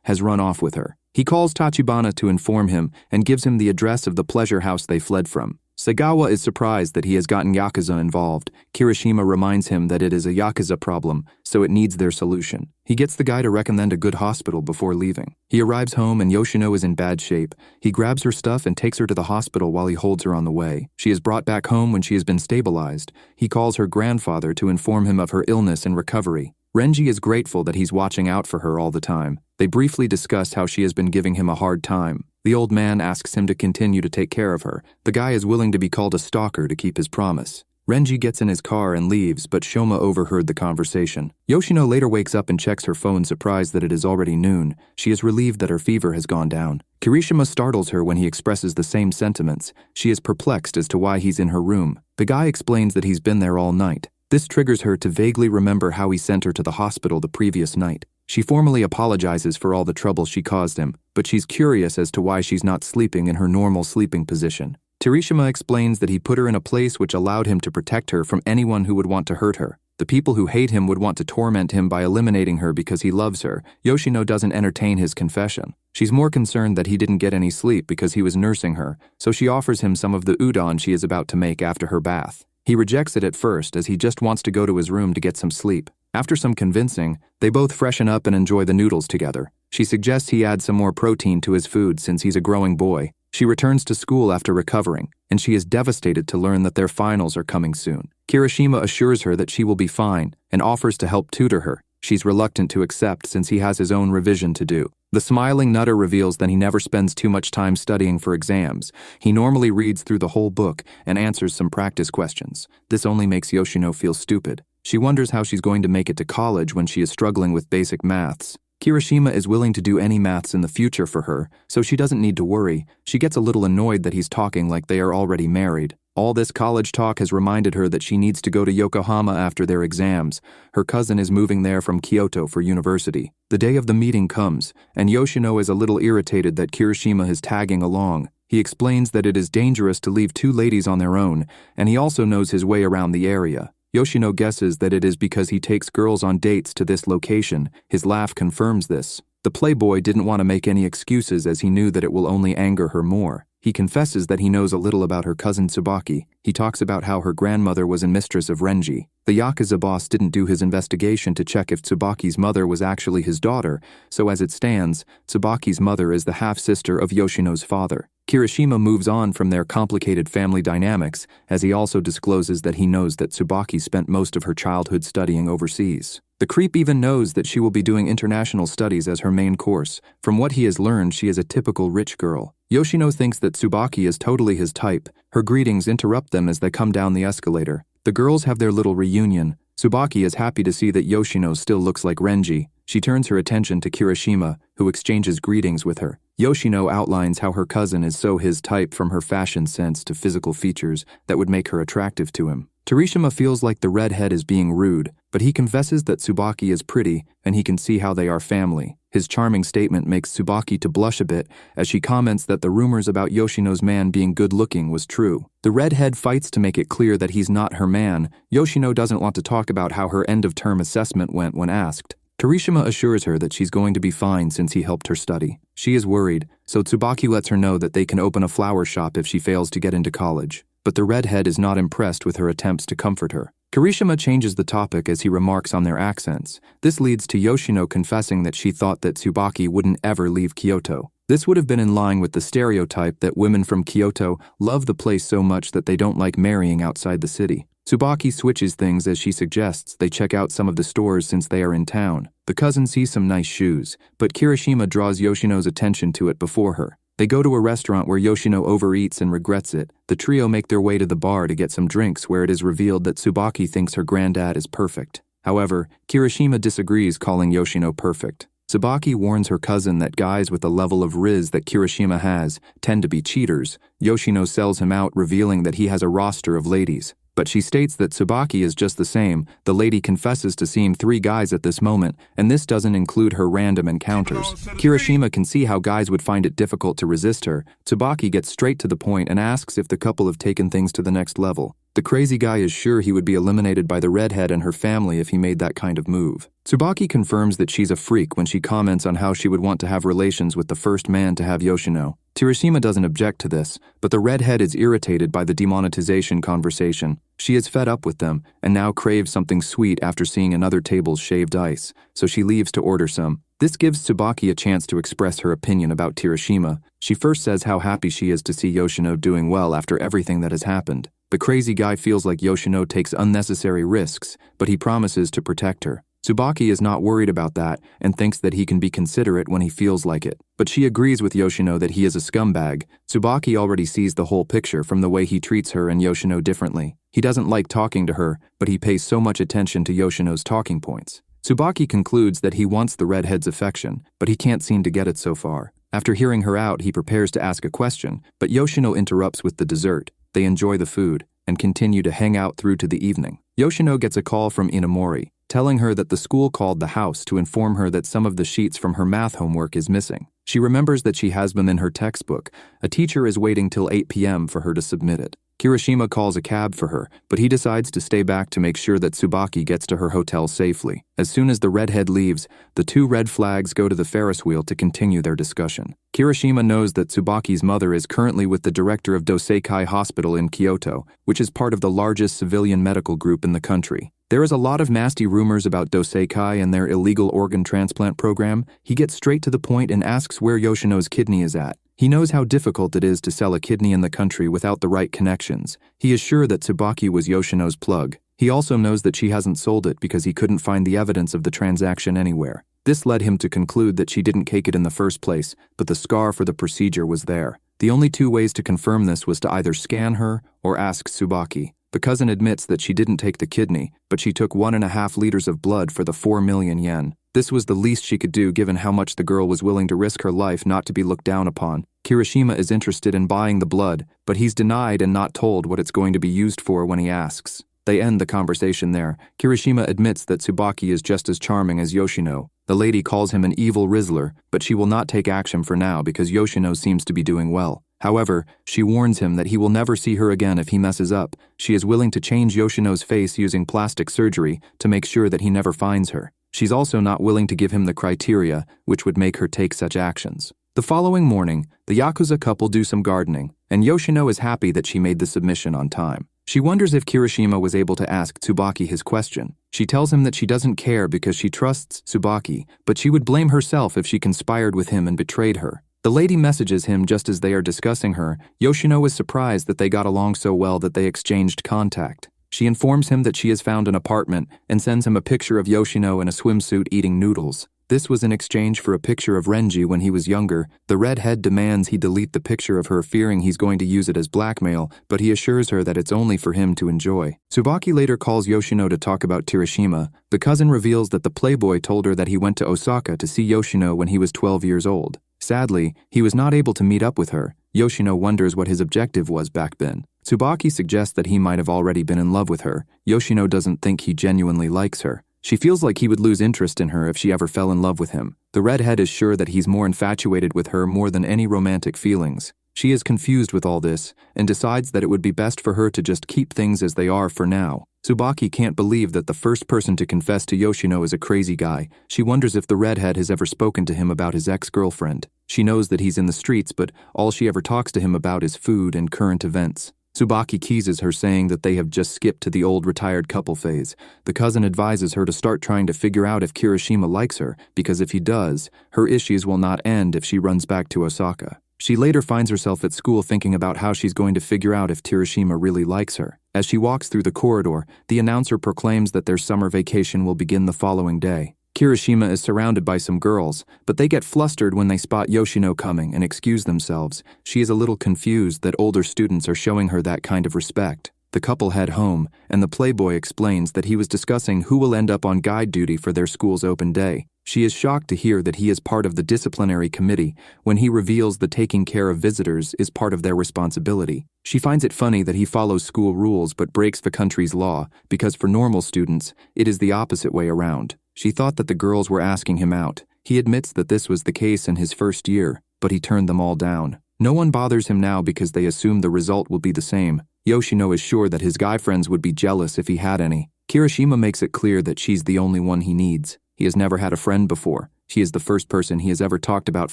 has run off with her. He calls Tachibana to inform him and gives him the address of the pleasure house they fled from. Segawa is surprised that he has gotten Yakuza involved. Kirishima reminds him that it is a Yakuza problem, so it needs their solution. He gets the guy to recommend a good hospital before leaving. He arrives home and Yoshino is in bad shape. He grabs her stuff and takes her to the hospital while he holds her on the way. She is brought back home when she has been stabilized. He calls her grandfather to inform him of her illness and recovery. Renji is grateful that he's watching out for her all the time. They briefly discuss how she has been giving him a hard time. The old man asks him to continue to take care of her. The guy is willing to be called a stalker to keep his promise. Renji gets in his car and leaves, but Shoma overheard the conversation. Yoshino later wakes up and checks her phone, surprised that it is already noon. She is relieved that her fever has gone down. Kirishima startles her when he expresses the same sentiments. She is perplexed as to why he's in her room. The guy explains that he's been there all night. This triggers her to vaguely remember how he sent her to the hospital the previous night. She formally apologizes for all the trouble she caused him, but she's curious as to why she's not sleeping in her normal sleeping position. Kirishima explains that he put her in a place which allowed him to protect her from anyone who would want to hurt her. The people who hate him would want to torment him by eliminating her because he loves her. Yoshino doesn't entertain his confession. She's more concerned that he didn't get any sleep because he was nursing her, so she offers him some of the udon she is about to make after her bath. He rejects it at first, as he just wants to go to his room to get some sleep. After some convincing, they both freshen up and enjoy the noodles together. She suggests he add some more protein to his food since he's a growing boy. She returns to school after recovering, and she is devastated to learn that their finals are coming soon. Kirishima assures her that she will be fine and offers to help tutor her. She's reluctant to accept since he has his own revision to do. The smiling nutter reveals that he never spends too much time studying for exams. He normally reads through the whole book and answers some practice questions. This only makes Yoshino feel stupid. She wonders how she's going to make it to college when she is struggling with basic maths. Kirishima is willing to do any maths in the future for her, so she doesn't need to worry. She gets a little annoyed that he's talking like they are already married. All this college talk has reminded her that she needs to go to Yokohama after their exams. Her cousin is moving there from Kyoto for university. The day of the meeting comes, and Yoshino is a little irritated that Kirishima is tagging along. He explains that it is dangerous to leave two ladies on their own, and he also knows his way around the area. Yoshino guesses that it is because he takes girls on dates to this location. His laugh confirms this. The playboy didn't want to make any excuses as he knew that it will only anger her more. He confesses that he knows a little about her cousin Tsubaki. He talks about how her grandmother was a mistress of Renji. The Yakuza boss didn't do his investigation to check if Tsubaki's mother was actually his daughter, so as it stands, Tsubaki's mother is the half-sister of Yoshino's father. Kirishima moves on from their complicated family dynamics, as he also discloses that he knows that Tsubaki spent most of her childhood studying overseas. The creep even knows that she will be doing international studies as her main course. From what he has learned, she is a typical rich girl. Yoshino thinks that Tsubaki is totally his type. Her greetings interrupt them as they come down the escalator. The girls have their little reunion. Tsubaki is happy to see that Yoshino still looks like Renji. She turns her attention to Kirishima, who exchanges greetings with her. Yoshino outlines how her cousin is so his type, from her fashion sense to physical features that would make her attractive to him. Kirishima feels like the redhead is being rude, but he confesses that Tsubaki is pretty and he can see how they are family. His charming statement makes Tsubaki to blush a bit as she comments that the rumors about Yoshino's man being good-looking was true. The redhead fights to make it clear that he's not her man. Yoshino doesn't want to talk about how her end-of-term assessment went when asked. Kirishima assures her that she's going to be fine since he helped her study. She is worried, so Tsubaki lets her know that they can open a flower shop if she fails to get into college. But the redhead is not impressed with her attempts to comfort her. Kirishima changes the topic as he remarks on their accents. This leads to Yoshino confessing that she thought that Tsubaki wouldn't ever leave Kyoto. This would have been in line with the stereotype that women from Kyoto love the place so much that they don't like marrying outside the city. Tsubaki switches things as she suggests they check out some of the stores since they are in town. The cousin sees some nice shoes, but Kirishima draws Yoshino's attention to it before her. They go to a restaurant where Yoshino overeats and regrets it. The trio make their way to the bar to get some drinks, where it is revealed that Tsubaki thinks her granddad is perfect. However, Kirishima disagrees, calling Yoshino perfect. Tsubaki warns her cousin that guys with the level of riz that Kirishima has tend to be cheaters. Yoshino sells him out, revealing that he has a roster of ladies. but she states that Tsubaki is just the same. The lady confesses to seeing 3 guys at this moment, and this doesn't include her random encounters. Kirishima can see how guys would find it difficult to resist her. Tsubaki gets straight to the point and asks if the couple have taken things to the next level. The crazy guy is sure he would be eliminated by the redhead and her family if he made that kind of move. Tsubaki confirms that she's a freak when she comments on how she would want to have relations with the first man to have Yoshino. Kirishima doesn't object to this, but the redhead is irritated by the demonetization conversation. She is fed up with them and now craves something sweet after seeing another table's shaved ice, so she leaves to order some. This gives Tsubaki a chance to express her opinion about Kirishima. She first says how happy she is to see Yoshino doing well after everything that has happened. The crazy guy feels like Yoshino takes unnecessary risks, but he promises to protect her. Tsubaki is not worried about that and thinks that he can be considerate when he feels like it. But she agrees with Yoshino that he is a scumbag. Tsubaki already sees the whole picture from the way he treats her and Yoshino differently. He doesn't like talking to her, but he pays so much attention to Yoshino's talking points. Tsubaki concludes that he wants the redhead's affection, but he can't seem to get it so far. After hearing her out, he prepares to ask a question, but Yoshino interrupts with the dessert. They enjoy the food and continue to hang out through to the evening. Yoshino gets a call from Inamori, telling her that the school called the house to inform her that some of the sheets from her math homework is missing. She remembers that she has them in her textbook. A teacher is waiting till 8 p.m. for her to submit it. Kirishima calls a cab for her, but he decides to stay back to make sure that Tsubaki gets to her hotel safely. As soon as the redhead leaves, the 2 red flags go to the Ferris wheel to continue their discussion. Kirishima knows that Tsubaki's mother is currently with the director of Doseikai Hospital in Kyoto, which is part of the largest civilian medical group in the country. There is a lot of nasty rumors about Doseikai and their illegal organ transplant program. He gets straight to the point and asks where Yoshino's kidney is at. He knows how difficult it is to sell a kidney in the country without the right connections. He is sure that Tsubaki was Yoshino's plug. He also knows that she hasn't sold it because he couldn't find the evidence of the transaction anywhere. This led him to conclude that she didn't cake it in the first place, but the scar for the procedure was there. The only 2 ways to confirm this was to either scan her or ask Tsubaki. The cousin admits that she didn't take the kidney, but she took 1.5 liters of blood for the 4 million yen. This was the least she could do given how much the girl was willing to risk her life not to be looked down upon. Kirishima is interested in buying the blood, but he's denied and not told what it's going to be used for when he asks. They end the conversation there. Kirishima admits that Tsubaki is just as charming as Yoshino. The lady calls him an evil Rizzler, but she will not take action for now because Yoshino seems to be doing well. However, she warns him that he will never see her again if he messes up. She is willing to change Yoshino's face using plastic surgery to make sure that he never finds her. She's also not willing to give him the criteria which would make her take such actions. The following morning, the Yakuza couple do some gardening, and Yoshino is happy that she made the submission on time. She wonders if Kirishima was able to ask Tsubaki his question. She tells him that she doesn't care because she trusts Tsubaki, but she would blame herself if she conspired with him and betrayed her. The lady messages him just as they are discussing her. Yoshino is surprised that they got along so well that they exchanged contact. She informs him that she has found an apartment and sends him a picture of Yoshino in a swimsuit eating noodles. This was in exchange for a picture of Renji when he was younger. The redhead demands he delete the picture of her, fearing he's going to use it as blackmail, but he assures her that it's only for him to enjoy. Tsubaki later calls Yoshino to talk about Kirishima. The cousin reveals that the playboy told her that he went to Osaka to see Yoshino when he was 12 years old. Sadly, he was not able to meet up with her. Yoshino wonders what his objective was back then. Tsubaki suggests that he might have already been in love with her. Yoshino doesn't think he genuinely likes her. She feels like he would lose interest in her if she ever fell in love with him. The redhead is sure that he's more infatuated with her more than any romantic feelings. She is confused with all this and decides that it would be best for her to just keep things as they are for now. Tsubaki can't believe that the first person to confess to Yoshino is a crazy guy. She wonders if the redhead has ever spoken to him about his ex-girlfriend. She knows that he's in the streets, but all she ever talks to him about is food and current events. Tsubaki teases her, saying that they have just skipped to the old retired couple phase. The cousin advises her to start trying to figure out if Kirishima likes her, because if he does, her issues will not end if she runs back to Osaka. She later finds herself at school thinking about how she's going to figure out if Kirishima really likes her. As she walks through the corridor, the announcer proclaims that their summer vacation will begin the following day. Kirishima is surrounded by some girls, but they get flustered when they spot Yoshino coming and excuse themselves. She is a little confused that older students are showing her that kind of respect. The couple head home, and the playboy explains that he was discussing who will end up on guide duty for their school's open day. She is shocked to hear that he is part of the disciplinary committee when he reveals that taking care of visitors is part of their responsibility. She finds it funny that he follows school rules but breaks the country's law because for normal students, it is the opposite way around. She thought that the girls were asking him out. He admits that this was the case in his first year, but he turned them all down. No one bothers him now because they assume the result will be the same. Yoshino is sure that his guy friends would be jealous if he had any. Kirishima makes it clear that she's the only one he needs. He has never had a friend before. She is the first person he has ever talked about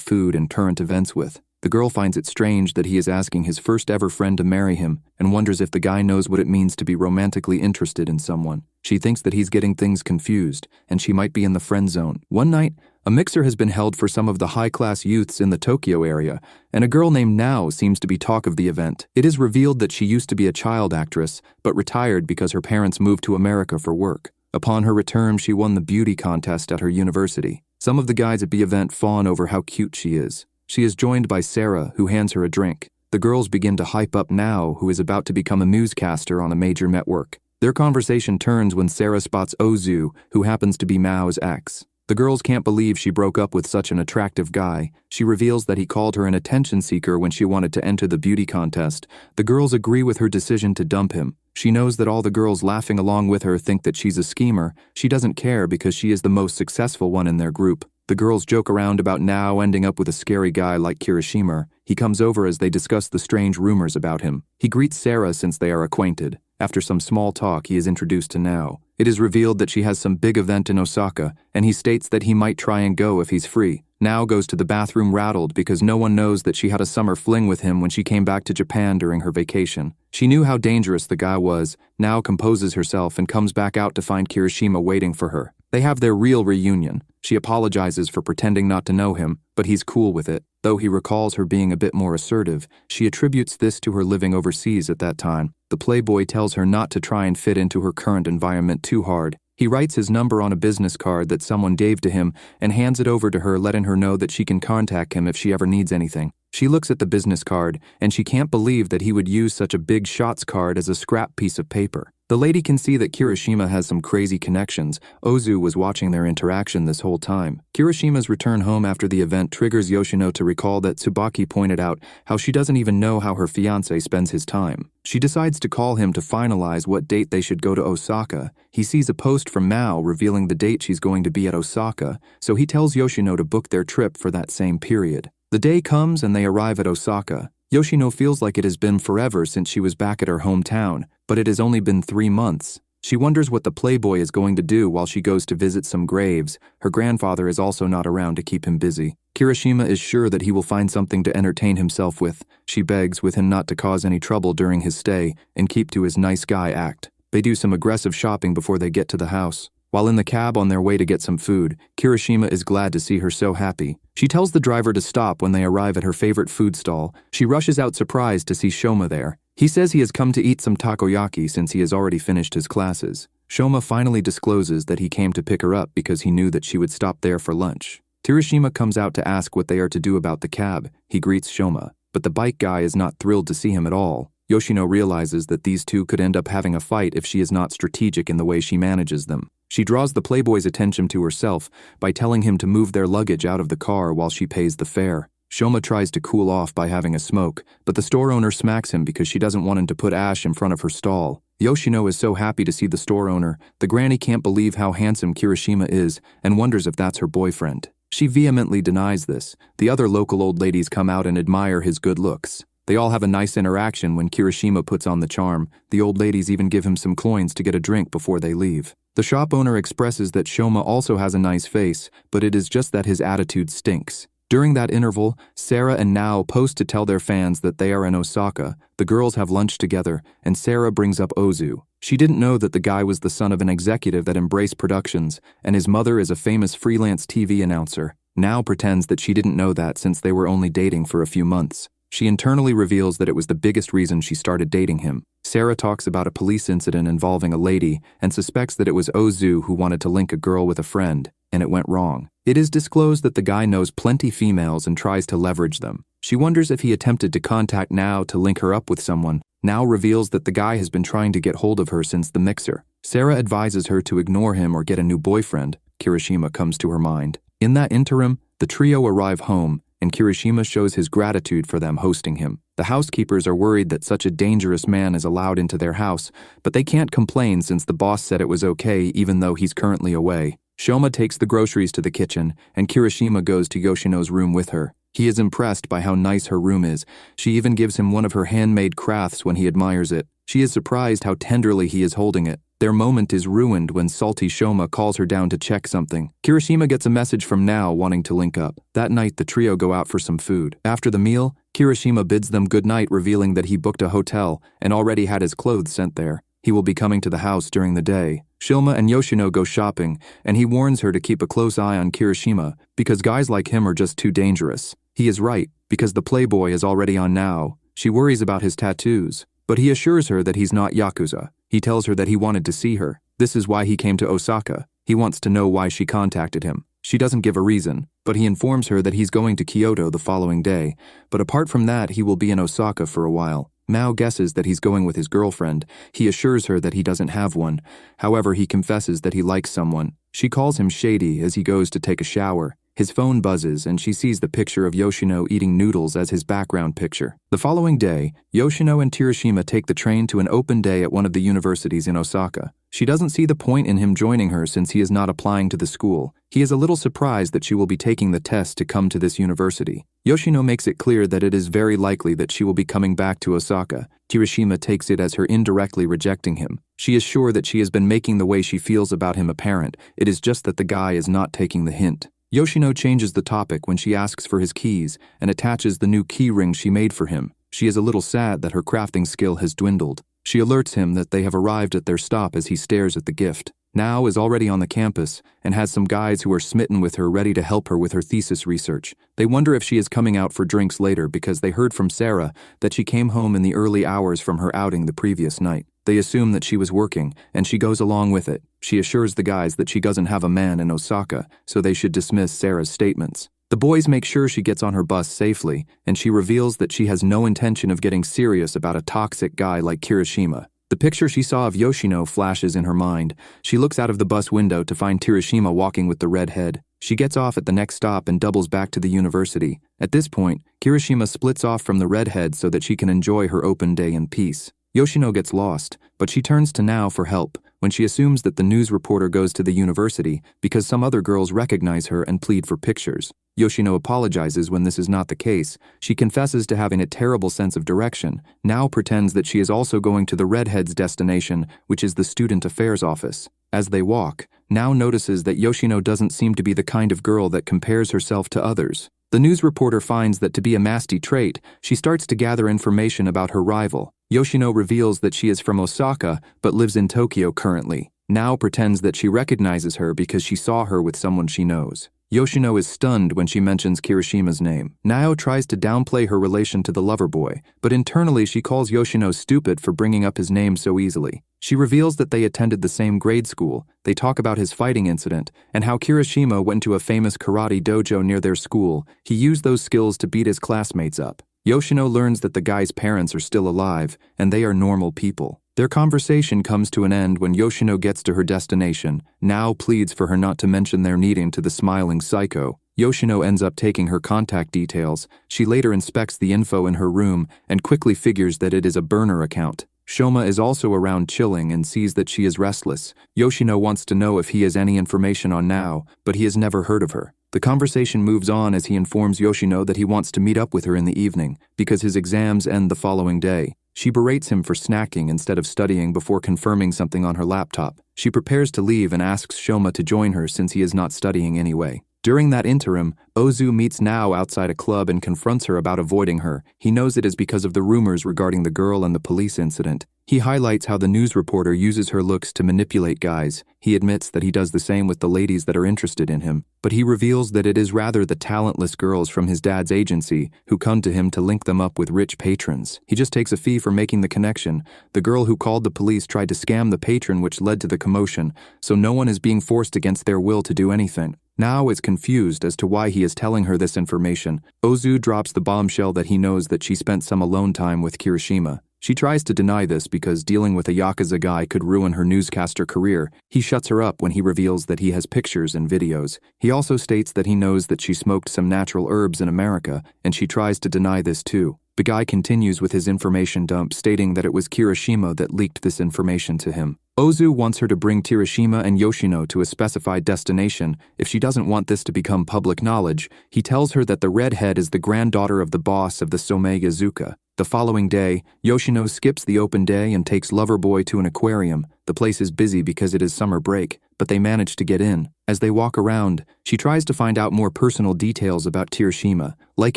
food and current events with. The girl finds it strange that he is asking his first ever friend to marry him and wonders if the guy knows what it means to be romantically interested in someone. She thinks that he's getting things confused and she might be in the friend zone. One night, a mixer has been held for some of the high-class youths in the Tokyo area, and a girl named Nao seems to be talk of the event. It is revealed that she used to be a child actress, but retired because her parents moved to America for work. Upon her return, she won the beauty contest at her university. Some of the guys at the event fawn over how cute she is. She is joined by Sarah, who hands her a drink. The girls begin to hype up Nao, who is about to become a newscaster on a major network. Their conversation turns when Sarah spots Ozu, who happens to be Mao's ex. The girls can't believe she broke up with such an attractive guy. She reveals that he called her an attention seeker when she wanted to enter the beauty contest. The girls agree with her decision to dump him. She knows that all the girls laughing along with her think that she's a schemer. She doesn't care because she is the most successful one in their group. The girls joke around about Nao ending up with a scary guy like Kirishima. He comes over as they discuss the strange rumors about him. He greets Sarah since they are acquainted. After some small talk, he is introduced to Nao. It is revealed that she has some big event in Osaka, and he states that he might try and go if he's free. Nao goes to the bathroom rattled because no one knows that she had a summer fling with him when she came back to Japan during her vacation. She knew how dangerous the guy was. Nao composes herself and comes back out to find Kirishima waiting for her. They have their real reunion. She apologizes for pretending not to know him, but he's cool with it. Though he recalls her being a bit more assertive, she attributes this to her living overseas at that time. The playboy tells her not to try and fit into her current environment too hard. He writes his number on a business card that someone gave to him and hands it over to her, letting her know that she can contact him if she ever needs anything. She looks at the business card, and she can't believe that he would use such a big shots card as a scrap piece of paper. The lady can see that Kirishima has some crazy connections. Ozu was watching their interaction this whole time. Kirishima's return home after the event triggers Yoshino to recall that Tsubaki pointed out how she doesn't even know how her fiancé spends his time. She decides to call him to finalize what date they should go to Osaka. He sees a post from Mao revealing the date she's going to be at Osaka, so he tells Yoshino to book their trip for that same period. The day comes and they arrive at Osaka. Yoshino feels like it has been forever since she was back at her hometown, but it has only been 3 months. She wonders what the playboy is going to do while she goes to visit some graves. Her grandfather is also not around to keep him busy. Kirishima is sure that he will find something to entertain himself with. She begs with him not to cause any trouble during his stay and keep to his nice guy act. They do some aggressive shopping before they get to the house. While in the cab on their way to get some food, Kirishima is glad to see her so happy. She tells the driver to stop when they arrive at her favorite food stall. She rushes out surprised to see Shoma there. He says he has come to eat some takoyaki since he has already finished his classes. Shoma finally discloses that he came to pick her up because he knew that she would stop there for lunch. Kirishima comes out to ask what they are to do about the cab. He greets Shoma, but the bike guy is not thrilled to see him at all. Yoshino realizes that these two could end up having a fight if she is not strategic in the way she manages them. She draws the playboy's attention to herself by telling him to move their luggage out of the car while she pays the fare. Shoma tries to cool off by having a smoke, but the store owner smacks him because she doesn't want him to put ash in front of her stall. Yoshino is so happy to see the store owner. The granny can't believe how handsome Kirishima is and wonders if that's her boyfriend. She vehemently denies this. The other local old ladies come out and admire his good looks. They all have a nice interaction when Kirishima puts on the charm. The old ladies even give him some coins to get a drink before they leave. The shop owner expresses that Shoma also has a nice face, but it is just that his attitude stinks. During that interval, Sarah and Nao post to tell their fans that they are in Osaka. The girls have lunch together, and Sarah brings up Ozu. She didn't know that the guy was the son of an executive at Embrace Productions, and his mother is a famous freelance TV announcer. Nao pretends that she didn't know that since they were only dating for a few months. She internally reveals that it was the biggest reason she started dating him. Sarah talks about a police incident involving a lady and suspects that it was Ozu who wanted to link a girl with a friend, and it went wrong. It is disclosed that the guy knows plenty females and tries to leverage them. She wonders if he attempted to contact Nao to link her up with someone. Nao reveals that the guy has been trying to get hold of her since the mixer. Sarah advises her to ignore him or get a new boyfriend. Kirishima comes to her mind. In that interim, the trio arrive home, and Kirishima shows his gratitude for them hosting him. The housekeepers are worried that such a dangerous man is allowed into their house, but they can't complain since the boss said it was okay even though he's currently away. Shoma takes the groceries to the kitchen, and Kirishima goes to Yoshino's room with her. He is impressed by how nice her room is. She even gives him one of her handmade crafts when he admires it. She is surprised how tenderly he is holding it. Their moment is ruined when salty Shoma calls her down to check something. Kirishima gets a message from Nao wanting to link up. That night, the trio go out for some food. After the meal, Kirishima bids them goodnight, revealing that he booked a hotel and already had his clothes sent there. He will be coming to the house during the day. Shoma and Yoshino go shopping, and he warns her to keep a close eye on Kirishima because guys like him are just too dangerous. He is right, because the playboy is already on Nao. She worries about his tattoos, but he assures her that he's not Yakuza. He tells her that he wanted to see her. This is why he came to Osaka. He wants to know why she contacted him. She doesn't give a reason, but he informs her that he's going to Kyoto the following day. But apart from that, he will be in Osaka for a while. Mao guesses that he's going with his girlfriend. He assures her that he doesn't have one. However, he confesses that he likes someone. She calls him shady as he goes to take a shower. His phone buzzes, and she sees the picture of Yoshino eating noodles as his background picture. The following day, Yoshino and Kirishima take the train to an open day at one of the universities in Osaka. She doesn't see the point in him joining her since he is not applying to the school. He is a little surprised that she will be taking the test to come to this university. Yoshino makes it clear that it is very likely that she will be coming back to Osaka. Kirishima takes it as her indirectly rejecting him. She is sure that she has been making the way she feels about him apparent. It is just that the guy is not taking the hint. Yoshino changes the topic when she asks for his keys and attaches the new key ring she made for him. She is a little sad that her crafting skill has dwindled. She alerts him that they have arrived at their stop as he stares at the gift. Nao is already on the campus and has some guys who are smitten with her ready to help her with her thesis research. They wonder if she is coming out for drinks later because they heard from Sarah that she came home in the early hours from her outing the previous night. They assume that she was working, and she goes along with it. She assures the guys that she doesn't have a man in Osaka, so they should dismiss Sarah's statements. The boys make sure she gets on her bus safely, and she reveals that she has no intention of getting serious about a toxic guy like Kirishima. The picture she saw of Yoshino flashes in her mind. She looks out of the bus window to find Kirishima walking with the redhead. She gets off at the next stop and doubles back to the university. At this point, Kirishima splits off from the redhead so that she can enjoy her open day in peace. Yoshino gets lost, but she turns to Nao for help when she assumes that the news reporter goes to the university because some other girls recognize her and plead for pictures. Yoshino apologizes when this is not the case. She confesses to having a terrible sense of direction. Nao pretends that she is also going to the redhead's destination, which is the student affairs office. As they walk, Nao notices that Yoshino doesn't seem to be the kind of girl that compares herself to others. The news reporter finds that to be a nasty trait, she starts to gather information about her rival. Yoshino reveals that she is from Osaka but lives in Tokyo currently. Nao pretends that she recognizes her because she saw her with someone she knows. Yoshino is stunned when she mentions Kirishima's name. Nao tries to downplay her relation to the lover boy, but internally she calls Yoshino stupid for bringing up his name so easily. She reveals that they attended the same grade school. They talk about his fighting incident and how Kirishima went to a famous karate dojo near their school. He used those skills to beat his classmates up. Yoshino learns that the guy's parents are still alive, and they are normal people. Their conversation comes to an end when Yoshino gets to her destination. Nao pleads for her not to mention their meeting to the smiling psycho. Yoshino ends up taking her contact details. She later inspects the info in her room and quickly figures that it is a burner account. Shoma is also around chilling and sees that she is restless. Yoshino wants to know if he has any information on Nao, but he has never heard of her. The conversation moves on as he informs Yoshino that he wants to meet up with her in the evening because his exams end the following day. She berates him for snacking instead of studying before confirming something on her laptop. She prepares to leave and asks Shoma to join her since he is not studying anyway. During that interim, Ozu meets Nao outside a club and confronts her about avoiding her. He knows it is because of the rumors regarding the girl and the police incident. He highlights how the news reporter uses her looks to manipulate guys. He admits that he does the same with the ladies that are interested in him, but he reveals that it is rather the talentless girls from his dad's agency who come to him to link them up with rich patrons. He just takes a fee for making the connection. The girl who called the police tried to scam the patron, which led to the commotion, so no one is being forced against their will to do anything. Nao is confused as to why he is telling her this information. Ozu drops the bombshell that he knows that she spent some alone time with Kirishima. She tries to deny this because dealing with a Yakuza guy could ruin her newscaster career. He shuts her up when he reveals that he has pictures and videos. He also states that he knows that she smoked some natural herbs in America, and she tries to deny this too. The guy continues with his information dump, stating that it was Kirishima that leaked this information to him. Ozu wants her to bring Kirishima and Yoshino to a specified destination. If she doesn't want this to become public knowledge, he tells her that the redhead is the granddaughter of the boss of the Somei Yakuza. The following day, Yoshino skips the open day and takes Loverboy to an aquarium. The place is busy because it is summer break, but they manage to get in. As they walk around, she tries to find out more personal details about Kirishima, like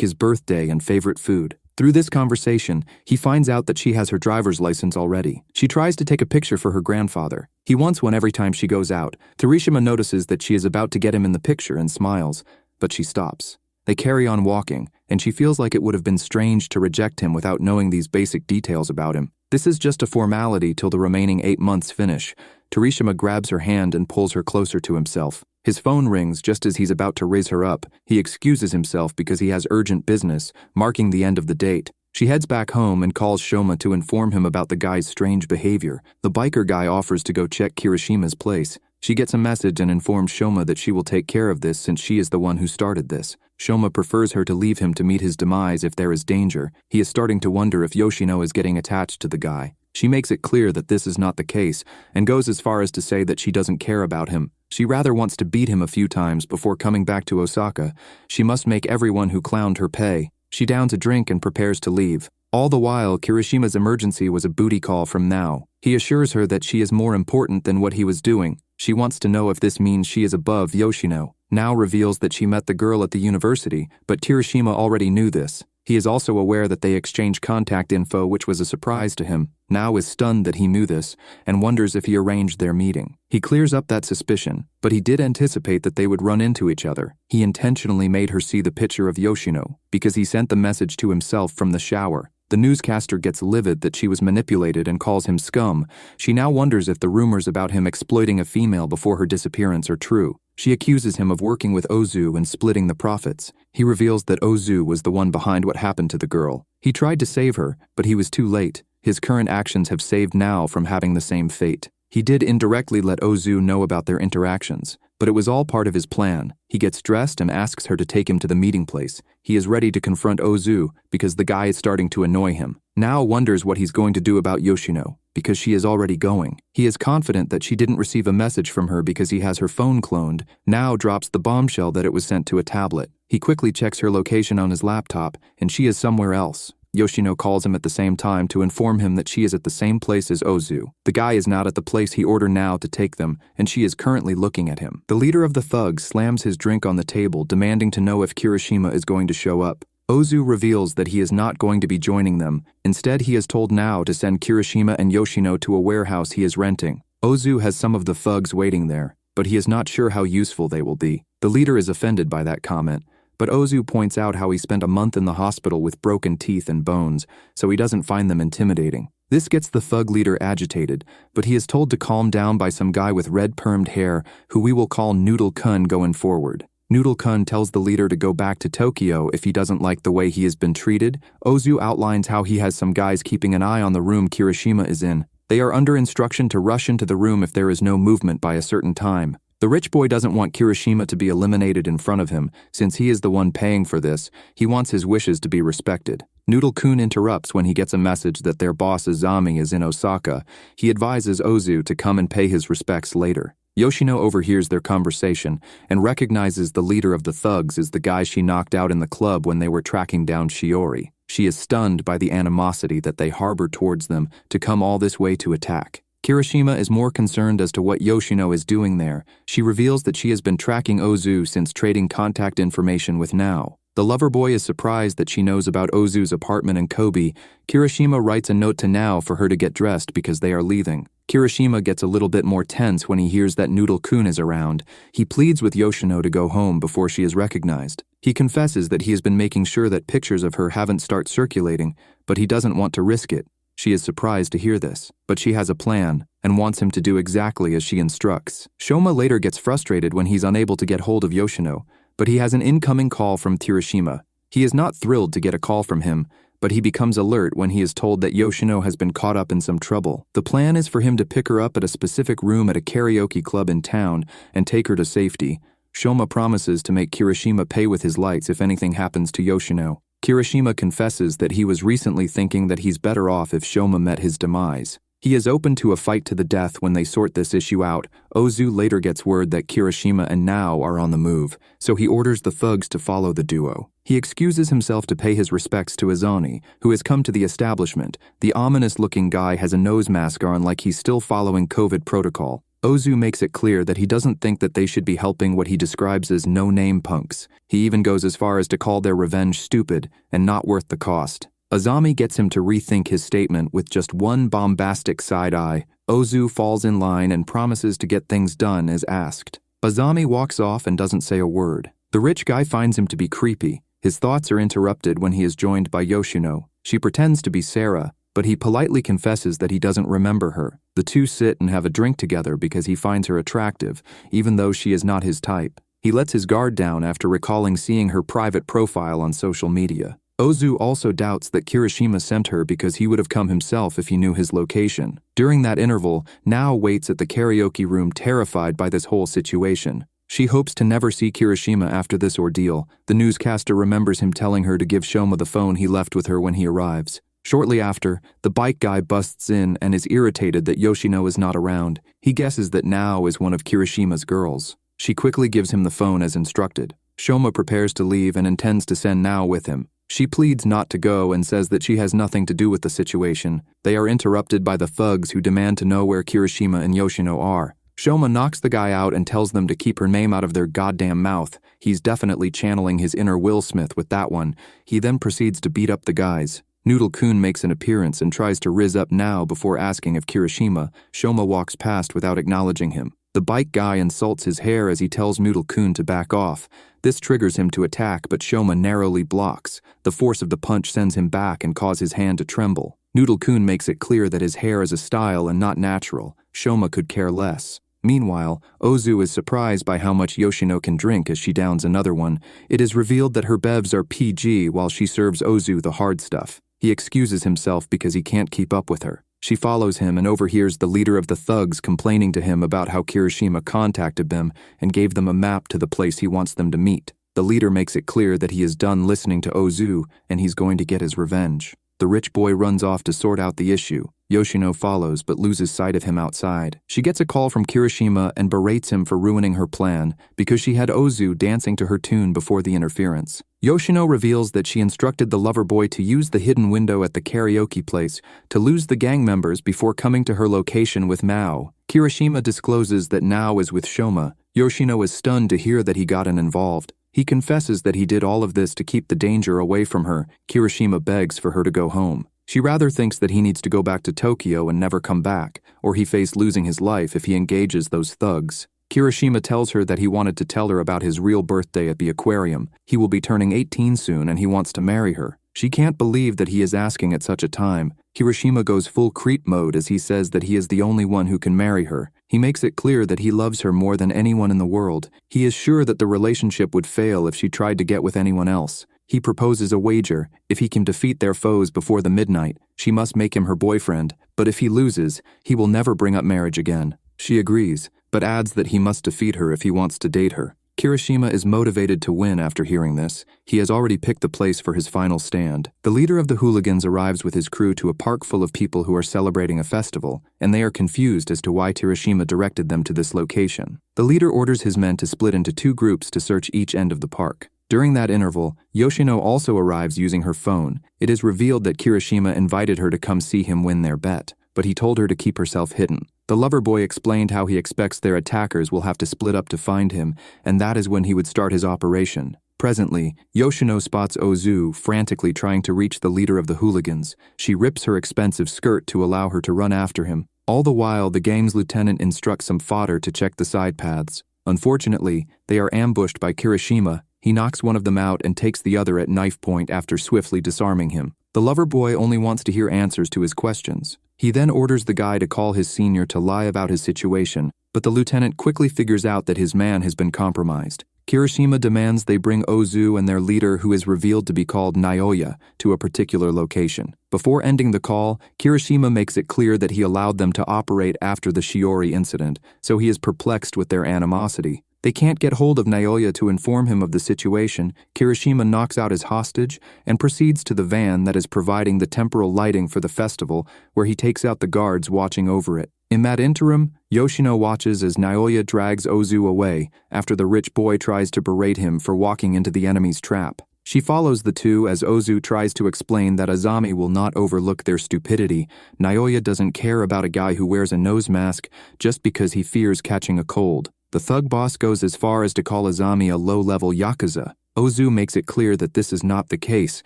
his birthday and favorite food. Through this conversation, he finds out that she has her driver's license already. She tries to take a picture for her grandfather. He wants one every time she goes out. Kirishima notices that she is about to get him in the picture and smiles, but she stops. They carry on walking, and she feels like it would have been strange to reject him without knowing these basic details about him. This is just a formality till the remaining 8 months finish. Kirishima grabs her hand and pulls her closer to himself. His phone rings just as he's about to raise her up. He excuses himself because he has urgent business, marking the end of the date. She heads back home and calls Shoma to inform him about the guy's strange behavior. The biker guy offers to go check Kirishima's place. She gets a message and informs Shoma that she will take care of this since she is the one who started this. Shoma prefers her to leave him to meet his demise if there is danger. He is starting to wonder if Yoshino is getting attached to the guy. She makes it clear that this is not the case and goes as far as to say that she doesn't care about him. She rather wants to beat him a few times before coming back to Osaka. She must make everyone who clowned her pay. She downs a drink and prepares to leave. All the while, Kirishima's emergency was a booty call from Now. He assures her that she is more important than what he was doing. She wants to know if this means she is above Yoshino. Now reveals that she met the girl at the university, but Kirishima already knew this. He is also aware that they exchanged contact info, which was a surprise to him. Now is stunned that he knew this, and wonders if he arranged their meeting. He clears up that suspicion, but he did anticipate that they would run into each other. He intentionally made her see the picture of Yoshino, because he sent the message to himself from the shower. The newscaster gets livid that she was manipulated and calls him scum. She now wonders if the rumors about him exploiting a female before her disappearance are true. She accuses him of working with Ozu and splitting the profits. He reveals that Ozu was the one behind what happened to the girl. He tried to save her, but he was too late. His current actions have saved Now from having the same fate. He did indirectly let Ozu know about their interactions, but it was all part of his plan. He gets dressed and asks her to take him to the meeting place. He is ready to confront Ozu because the guy is starting to annoy him. Now wonders what he's going to do about Yoshino, because she is already going. He is confident that she didn't receive a message from her because he has her phone cloned. Now drops the bombshell that it was sent to a tablet. He quickly checks her location on his laptop, and she is somewhere else. Yoshino calls him at the same time to inform him that she is at the same place as Ozu. The guy is not at the place he ordered Now to take them, and she is currently looking at him. The leader of the thugs slams his drink on the table, demanding to know if Kirishima is going to show up. Ozu reveals that he is not going to be joining them. Instead, he has told Now to send Kirishima and Yoshino to a warehouse he is renting. Ozu has some of the thugs waiting there, but he is not sure how useful they will be. The leader is offended by that comment, but Ozu points out how he spent a month in the hospital with broken teeth and bones, so he doesn't find them intimidating. This gets the thug leader agitated, but he is told to calm down by some guy with red permed hair, who we will call Noodle-kun going forward. Noodle-kun tells the leader to go back to Tokyo if he doesn't like the way he has been treated. Ozu outlines how he has some guys keeping an eye on the room Kirishima is in. They are under instruction to rush into the room if there is no movement by a certain time. The rich boy doesn't want Kirishima to be eliminated in front of him, since he is the one paying for this. He wants his wishes to be respected. Noodle-kun interrupts when he gets a message that their boss Izami is in Osaka. He advises Ozu to come and pay his respects later. Yoshino overhears their conversation and recognizes the leader of the thugs as the guy she knocked out in the club when they were tracking down Shiori. She is stunned by the animosity that they harbor towards them to come all this way to attack. Kirishima is more concerned as to what Yoshino is doing there. She reveals that she has been tracking Ozu since trading contact information with Now. The lover boy is surprised that she knows about Ozu's apartment in Kobe. Kirishima writes a note to Now for her to get dressed because they are leaving. Kirishima gets a little bit more tense when he hears that Noodle-kun is around. He pleads with Yoshino to go home before she is recognized. He confesses that he has been making sure that pictures of her haven't started circulating, but he doesn't want to risk it. She is surprised to hear this, but she has a plan and wants him to do exactly as she instructs. Shoma later gets frustrated when he's unable to get hold of Yoshino, but he has an incoming call from Kirishima. He is not thrilled to get a call from him, but he becomes alert when he is told that Yoshino has been caught up in some trouble. The plan is for him to pick her up at a specific room at a karaoke club in town and take her to safety. Shoma promises to make Kirishima pay with his lights if anything happens to Yoshino. Kirishima confesses that he was recently thinking that he's better off if Shoma met his demise. He is open to a fight to the death when they sort this issue out. Ozu later gets word that Kirishima and Nao are on the move, so he orders the thugs to follow the duo. He excuses himself to pay his respects to Izani, who has come to the establishment. The ominous-looking guy has a nose mask on like he's still following COVID protocol. Ozu makes it clear that he doesn't think that they should be helping what he describes as no-name punks. He even goes as far as to call their revenge stupid and not worth the cost. Azami gets him to rethink his statement with just one bombastic side-eye. Ozu falls in line and promises to get things done as asked. Azami walks off and doesn't say a word. The rich guy finds him to be creepy. His thoughts are interrupted when he is joined by Yoshino. She pretends to be Sarah, but he politely confesses that he doesn't remember her. The two sit and have a drink together because he finds her attractive, even though she is not his type. He lets his guard down after recalling seeing her private profile on social media. Ozu also doubts that Kirishima sent her because he would have come himself if he knew his location. During that interval, Nao waits at the karaoke room terrified by this whole situation. She hopes to never see Kirishima after this ordeal. The newscaster remembers him telling her to give Shoma the phone he left with her when he arrives. Shortly after, the bike guy busts in and is irritated that Yoshino is not around. He guesses that Nao is one of Kirishima's girls. She quickly gives him the phone as instructed. Shoma prepares to leave and intends to send Nao with him. She pleads not to go and says that she has nothing to do with the situation. They are interrupted by the thugs who demand to know where Kirishima and Yoshino are. Shoma knocks the guy out and tells them to keep her name out of their goddamn mouth. He's definitely channeling his inner Will Smith with that one. He then proceeds to beat up the guys. Noodle-kun makes an appearance and tries to rizz up Nao before asking of Kirishima. Shoma walks past without acknowledging him. The bike guy insults his hair as he tells Noodle-kun to back off. This triggers him to attack, but Shoma narrowly blocks. The force of the punch sends him back and causes his hand to tremble. Noodle-kun makes it clear that his hair is a style and not natural. Shoma could care less. Meanwhile, Ozu is surprised by how much Yoshino can drink as she downs another one. It is revealed that her bevs are PG while she serves Ozu the hard stuff. He excuses himself because he can't keep up with her. She follows him and overhears the leader of the thugs complaining to him about how Kirishima contacted them and gave them a map to the place he wants them to meet. The leader makes it clear that he is done listening to Ozu and he's going to get his revenge. The rich boy runs off to sort out the issue. Yoshino follows but loses sight of him outside. She gets a call from Kirishima and berates him for ruining her plan because she had Ozu dancing to her tune before the interference. Yoshino reveals that she instructed the lover boy to use the hidden window at the karaoke place to lose the gang members before coming to her location with Nao. Kirishima discloses that Nao is with Shoma. Yoshino is stunned to hear that he gotten involved. He confesses that he did all of this to keep the danger away from her. Kirishima begs for her to go home. She rather thinks that he needs to go back to Tokyo and never come back, or he faced losing his life if he engages those thugs. Kirishima tells her that he wanted to tell her about his real birthday at the aquarium. He will be turning 18 soon and he wants to marry her. She can't believe that he is asking at such a time. Kirishima goes full creep mode as he says that he is the only one who can marry her. He makes it clear that he loves her more than anyone in the world. He is sure that the relationship would fail if she tried to get with anyone else. He proposes a wager. If he can defeat their foes before the midnight, she must make him her boyfriend. But if he loses, he will never bring up marriage again. She agrees, but adds that he must defeat her if he wants to date her. Kirishima is motivated to win after hearing this. He has already picked the place for his final stand. The leader of the hooligans arrives with his crew to a park full of people who are celebrating a festival, and they are confused as to why Kirishima directed them to this location. The leader orders his men to split into two groups to search each end of the park. During that interval, Yoshino also arrives using her phone. It is revealed that Kirishima invited her to come see him win their bet, but he told her to keep herself hidden. The lover boy explained how he expects their attackers will have to split up to find him, and that is when he would start his operation. Presently, Yoshino spots Ozu frantically trying to reach the leader of the hooligans. She rips her expensive skirt to allow her to run after him. All the while, the gang's lieutenant instructs some fodder to check the side paths. Unfortunately, they are ambushed by Kirishima. He knocks one of them out and takes the other at knife point after swiftly disarming him. The lover boy only wants to hear answers to his questions. He then orders the guy to call his senior to lie about his situation, but the lieutenant quickly figures out that his man has been compromised. Kirishima demands they bring Ozu and their leader, who is revealed to be called Naoya, to a particular location. Before ending the call, Kirishima makes it clear that he allowed them to operate after the Shiori incident, so he is perplexed with their animosity. They can't get hold of Naoya to inform him of the situation. Kirishima knocks out his hostage and proceeds to the van that is providing the temporal lighting for the festival, where he takes out the guards watching over it. In that interim, Yoshino watches as Naoya drags Ozu away after the rich boy tries to berate him for walking into the enemy's trap. She follows the two as Ozu tries to explain that Azami will not overlook their stupidity. Naoya doesn't care about a guy who wears a nose mask just because he fears catching a cold. The thug boss goes as far as to call Azami a low-level Yakuza. Ozu makes it clear that this is not the case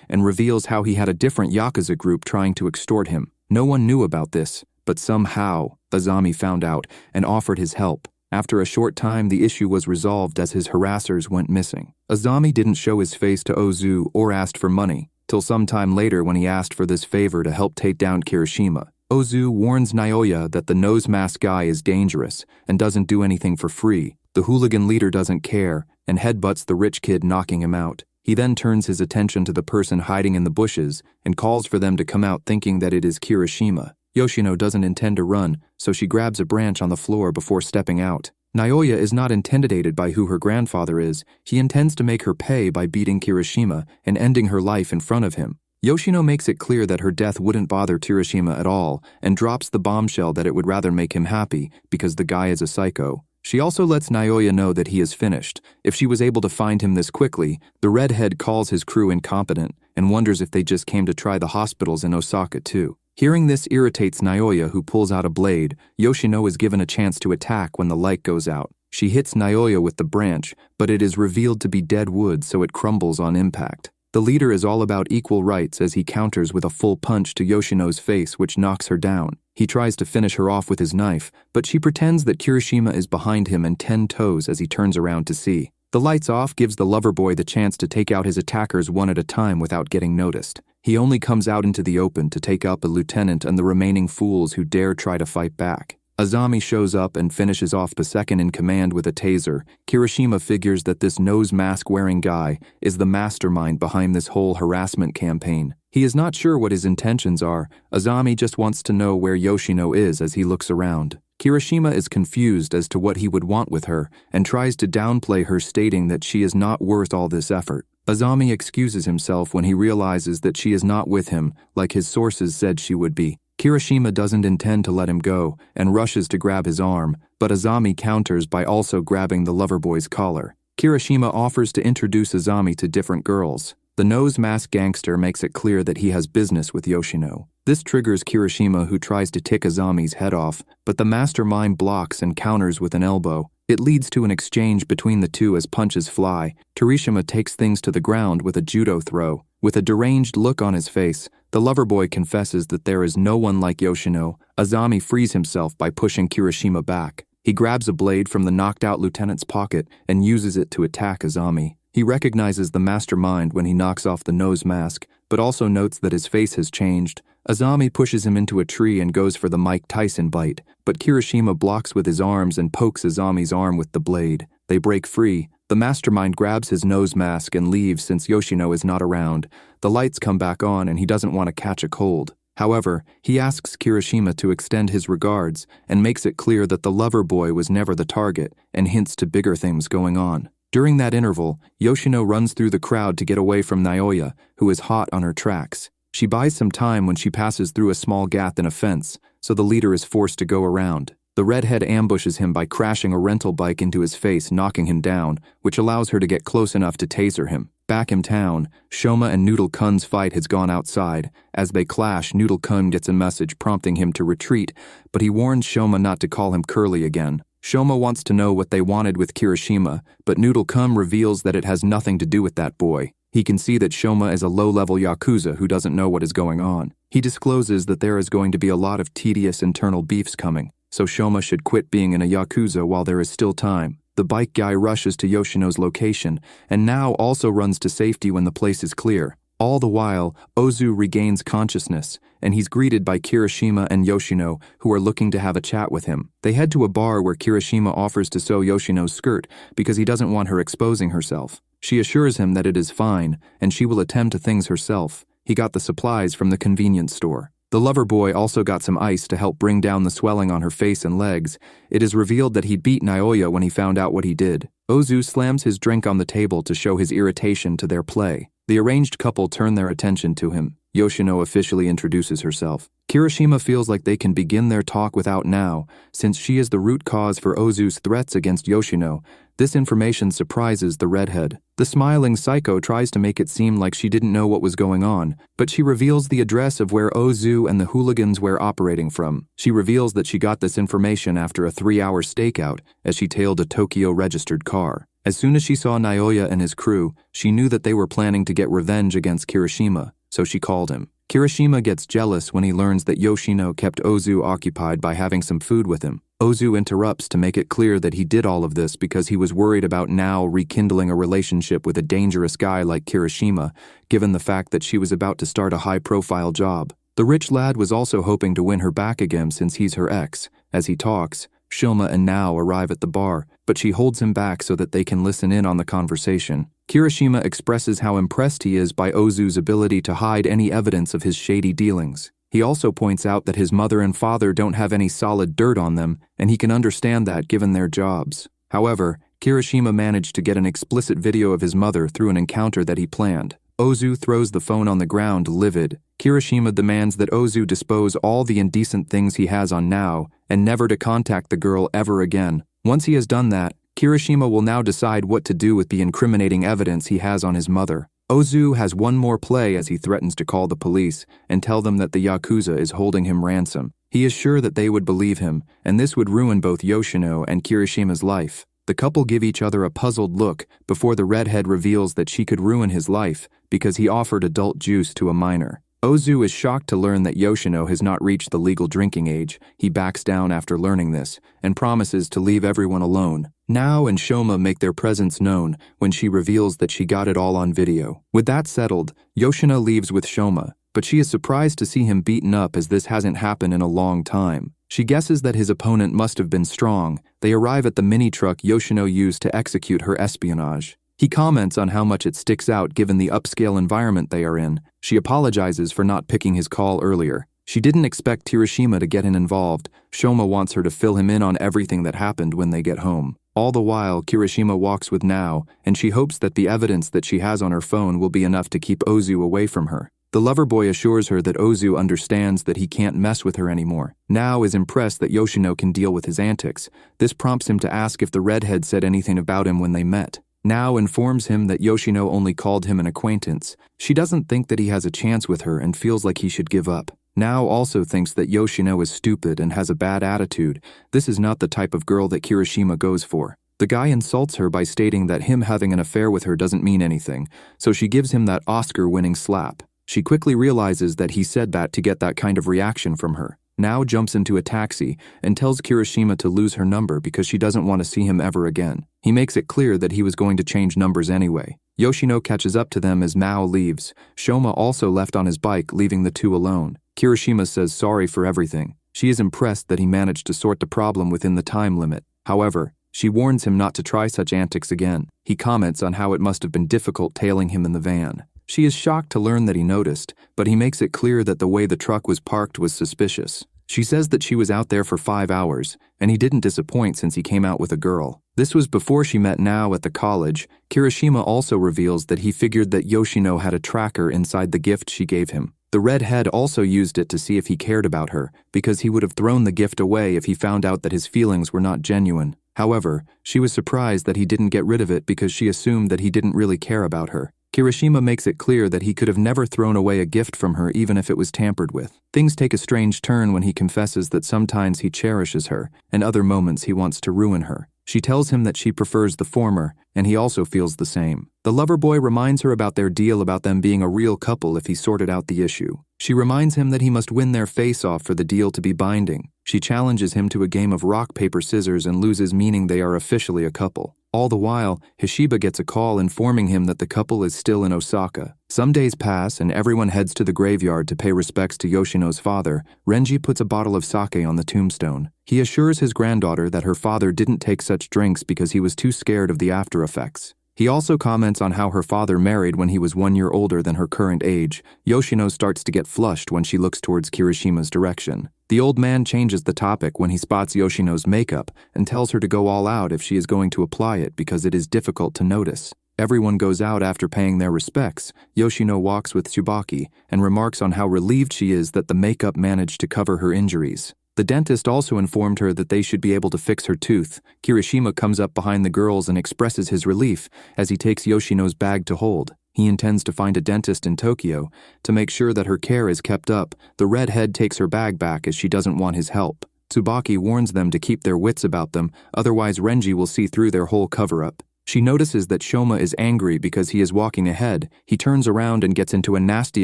and reveals how he had a different Yakuza group trying to extort him. No one knew about this, but somehow Azami found out and offered his help. After a short time, the issue was resolved as his harassers went missing. Azami didn't show his face to Ozu or asked for money, till some time later when he asked for this favor to help take down Kirishima. Ozu warns Naoya that the nose mask guy is dangerous and doesn't do anything for free. The hooligan leader doesn't care and headbutts the rich kid, knocking him out. He then turns his attention to the person hiding in the bushes and calls for them to come out, thinking that it is Kirishima. Yoshino doesn't intend to run, so she grabs a branch on the floor before stepping out. Naoya is not intimidated by who her grandfather is. He intends to make her pay by beating Kirishima and ending her life in front of him. Yoshino makes it clear that her death wouldn't bother Kirishima at all and drops the bombshell that it would rather make him happy because the guy is a psycho. She also lets Naoya know that he is finished. If she was able to find him this quickly, the redhead calls his crew incompetent and wonders if they just came to try the hospitals in Osaka too. Hearing this irritates Naoya, who pulls out a blade. Yoshino is given a chance to attack when the light goes out. She hits Naoya with the branch, but it is revealed to be dead wood, so it crumbles on impact. The leader is all about equal rights as he counters with a full punch to Yoshino's face, which knocks her down. He tries to finish her off with his knife, but she pretends that Kirishima is behind him and 10 toes as he turns around to see. The lights off gives the lover boy the chance to take out his attackers one at a time without getting noticed. He only comes out into the open to take up a lieutenant and the remaining fools who dare try to fight back. Azami shows up and finishes off the second in command with a taser. Kirishima figures that this nose mask-wearing guy is the mastermind behind this whole harassment campaign. He is not sure what his intentions are. Azami just wants to know where Yoshino is as he looks around. Kirishima is confused as to what he would want with her and tries to downplay her, stating that she is not worth all this effort. Azami excuses himself when he realizes that she is not with him like his sources said she would be. Kirishima doesn't intend to let him go and rushes to grab his arm, but Azami counters by also grabbing the lover boy's collar. Kirishima offers to introduce Azami to different girls. The nose mask gangster makes it clear that he has business with Yoshino. This triggers Kirishima, who tries to tick Azami's head off, but the mastermind blocks and counters with an elbow. It leads to an exchange between the two as punches fly. Kirishima takes things to the ground with a judo throw. With a deranged look on his face, the lover boy confesses that there is no one like Yoshino. Azami frees himself by pushing Kirishima back. He grabs a blade from the knocked-out lieutenant's pocket and uses it to attack Azami. He recognizes the mastermind when he knocks off the nose mask, but also notes that his face has changed. Azami pushes him into a tree and goes for the Mike Tyson bite, but Kirishima blocks with his arms and pokes Azami's arm with the blade. They break free. The mastermind grabs his nose mask and leaves since Yoshino is not around. The lights come back on and he doesn't want to catch a cold. However, he asks Kirishima to extend his regards and makes it clear that the lover boy was never the target and hints to bigger things going on. During that interval, Yoshino runs through the crowd to get away from Naoya, who is hot on her tracks. She buys some time when she passes through a small gap in a fence, so the leader is forced to go around. The redhead ambushes him by crashing a rental bike into his face, knocking him down, which allows her to get close enough to taser him. Back in town, Shoma and Noodle Kun's fight has gone outside. As they clash, Noodle Kun gets a message prompting him to retreat, but he warns Shoma not to call him Curly again. Shoma wants to know what they wanted with Kirishima, but Noodle Kun reveals that it has nothing to do with that boy. He can see that Shoma is a low-level Yakuza who doesn't know what is going on. He discloses that there is going to be a lot of tedious internal beefs coming, so Shoma should quit being in a Yakuza while there is still time. The bike guy rushes to Yoshino's location, and now also runs to safety when the place is clear. All the while, Ozu regains consciousness, and he's greeted by Kirishima and Yoshino, who are looking to have a chat with him. They head to a bar where Kirishima offers to sew Yoshino's skirt because he doesn't want her exposing herself. She assures him that it is fine, and she will attend to things herself. He got the supplies from the convenience store. The lover boy also got some ice to help bring down the swelling on her face and legs. It is revealed that he beat Naoya when he found out what he did. Ozu slams his drink on the table to show his irritation to their play. The arranged couple turn their attention to him. Yoshino officially introduces herself. Kirishima feels like they can begin their talk without now, since she is the root cause for Ozu's threats against Yoshino. This information surprises the redhead. The smiling psycho tries to make it seem like she didn't know what was going on, but she reveals the address of where Ozu and the hooligans were operating from. She reveals that she got this information after a 3-hour stakeout as she tailed a Tokyo-registered car. As soon as she saw Naoya and his crew, she knew that they were planning to get revenge against Kirishima, so she called him. Kirishima gets jealous when he learns that Yoshino kept Ozu occupied by having some food with him. Ozu interrupts to make it clear that he did all of this because he was worried about now rekindling a relationship with a dangerous guy like Kirishima, given the fact that she was about to start a high-profile job. The rich lad was also hoping to win her back again since he's her ex. As he talks, Shoma and Nao arrive at the bar, but she holds him back so that they can listen in on the conversation. Kirishima expresses how impressed he is by Ozu's ability to hide any evidence of his shady dealings. He also points out that his mother and father don't have any solid dirt on them, and he can understand that given their jobs. However, Kirishima managed to get an explicit video of his mother through an encounter that he planned. Ozu throws the phone on the ground, livid. Kirishima demands that Ozu dispose all the indecent things he has on Nao and never to contact the girl ever again. Once he has done that, Kirishima will now decide what to do with the incriminating evidence he has on his mother. Ozu has one more play as he threatens to call the police and tell them that the Yakuza is holding him ransom. He is sure that they would believe him, and this would ruin both Yoshino and Kirishima's life. The couple give each other a puzzled look before the redhead reveals that she could ruin his life because he offered adult juice to a minor. Ozu is shocked to learn that Yoshino has not reached the legal drinking age. He backs down after learning this and promises to leave everyone alone. Nao and Shoma make their presence known when she reveals that she got it all on video. With that settled, Yoshino leaves with Shoma, but she is surprised to see him beaten up as this hasn't happened in a long time. She guesses that his opponent must have been strong. They arrive at the mini-truck Yoshino used to execute her espionage. He comments on how much it sticks out given the upscale environment they are in. She apologizes for not picking his call earlier. She didn't expect Kirishima to get involved. Shoma wants her to fill him in on everything that happened when they get home. All the while, Kirishima walks with Nao, and she hopes that the evidence that she has on her phone will be enough to keep Ozu away from her. The lover boy assures her that Ozu understands that he can't mess with her anymore. Nao is impressed that Yoshino can deal with his antics. This prompts him to ask if the redhead said anything about him when they met. Nao informs him that Yoshino only called him an acquaintance. She doesn't think that he has a chance with her and feels like he should give up. Nao also thinks that Yoshino is stupid and has a bad attitude. This is not the type of girl that Kirishima goes for. The guy insults her by stating that him having an affair with her doesn't mean anything, so she gives him that Oscar-winning slap. She quickly realizes that he said that to get that kind of reaction from her. Nao jumps into a taxi and tells Kirishima to lose her number because she doesn't want to see him ever again. He makes it clear that he was going to change numbers anyway. Yoshino catches up to them as Nao leaves. Shoma also left on his bike, leaving the two alone. Kirishima says sorry for everything. She is impressed that he managed to sort the problem within the time limit. However, she warns him not to try such antics again. He comments on how it must have been difficult tailing him in the van. She is shocked to learn that he noticed, but he makes it clear that the way the truck was parked was suspicious. She says that she was out there for 5 hours, and he didn't disappoint since he came out with a girl. This was before she met Nao at the college. Kirishima also reveals that he figured that Yoshino had a tracker inside the gift she gave him. The redhead also used it to see if he cared about her, because he would have thrown the gift away if he found out that his feelings were not genuine. However, she was surprised that he didn't get rid of it because she assumed that he didn't really care about her. Kirishima makes it clear that he could have never thrown away a gift from her even if it was tampered with. Things take a strange turn when he confesses that sometimes he cherishes her, and other moments he wants to ruin her. She tells him that she prefers the former, and he also feels the same. The lover boy reminds her about their deal about them being a real couple if he sorted out the issue. She reminds him that he must win their face off for the deal to be binding. She challenges him to a game of rock, paper, scissors and loses, meaning they are officially a couple. All the while, Hishiba gets a call informing him that the couple is still in Osaka. Some days pass and everyone heads to the graveyard to pay respects to Yoshino's father. Renji puts a bottle of sake on the tombstone. He assures his granddaughter that her father didn't take such drinks because he was too scared of the after effects. He also comments on how her father married when he was 1 year older than her current age. Yoshino starts to get flushed when she looks towards Kirishima's direction. The old man changes the topic when he spots Yoshino's makeup and tells her to go all out if she is going to apply it because it is difficult to notice. Everyone goes out after paying their respects. Yoshino walks with Tsubaki and remarks on how relieved she is that the makeup managed to cover her injuries. The dentist also informed her that they should be able to fix her tooth. Kirishima comes up behind the girls and expresses his relief as he takes Yoshino's bag to hold. He intends to find a dentist in Tokyo to make sure that her care is kept up. The redhead takes her bag back as she doesn't want his help. Tsubaki warns them to keep their wits about them, otherwise Renji will see through their whole cover-up. She notices that Shoma is angry because he is walking ahead. He turns around and gets into a nasty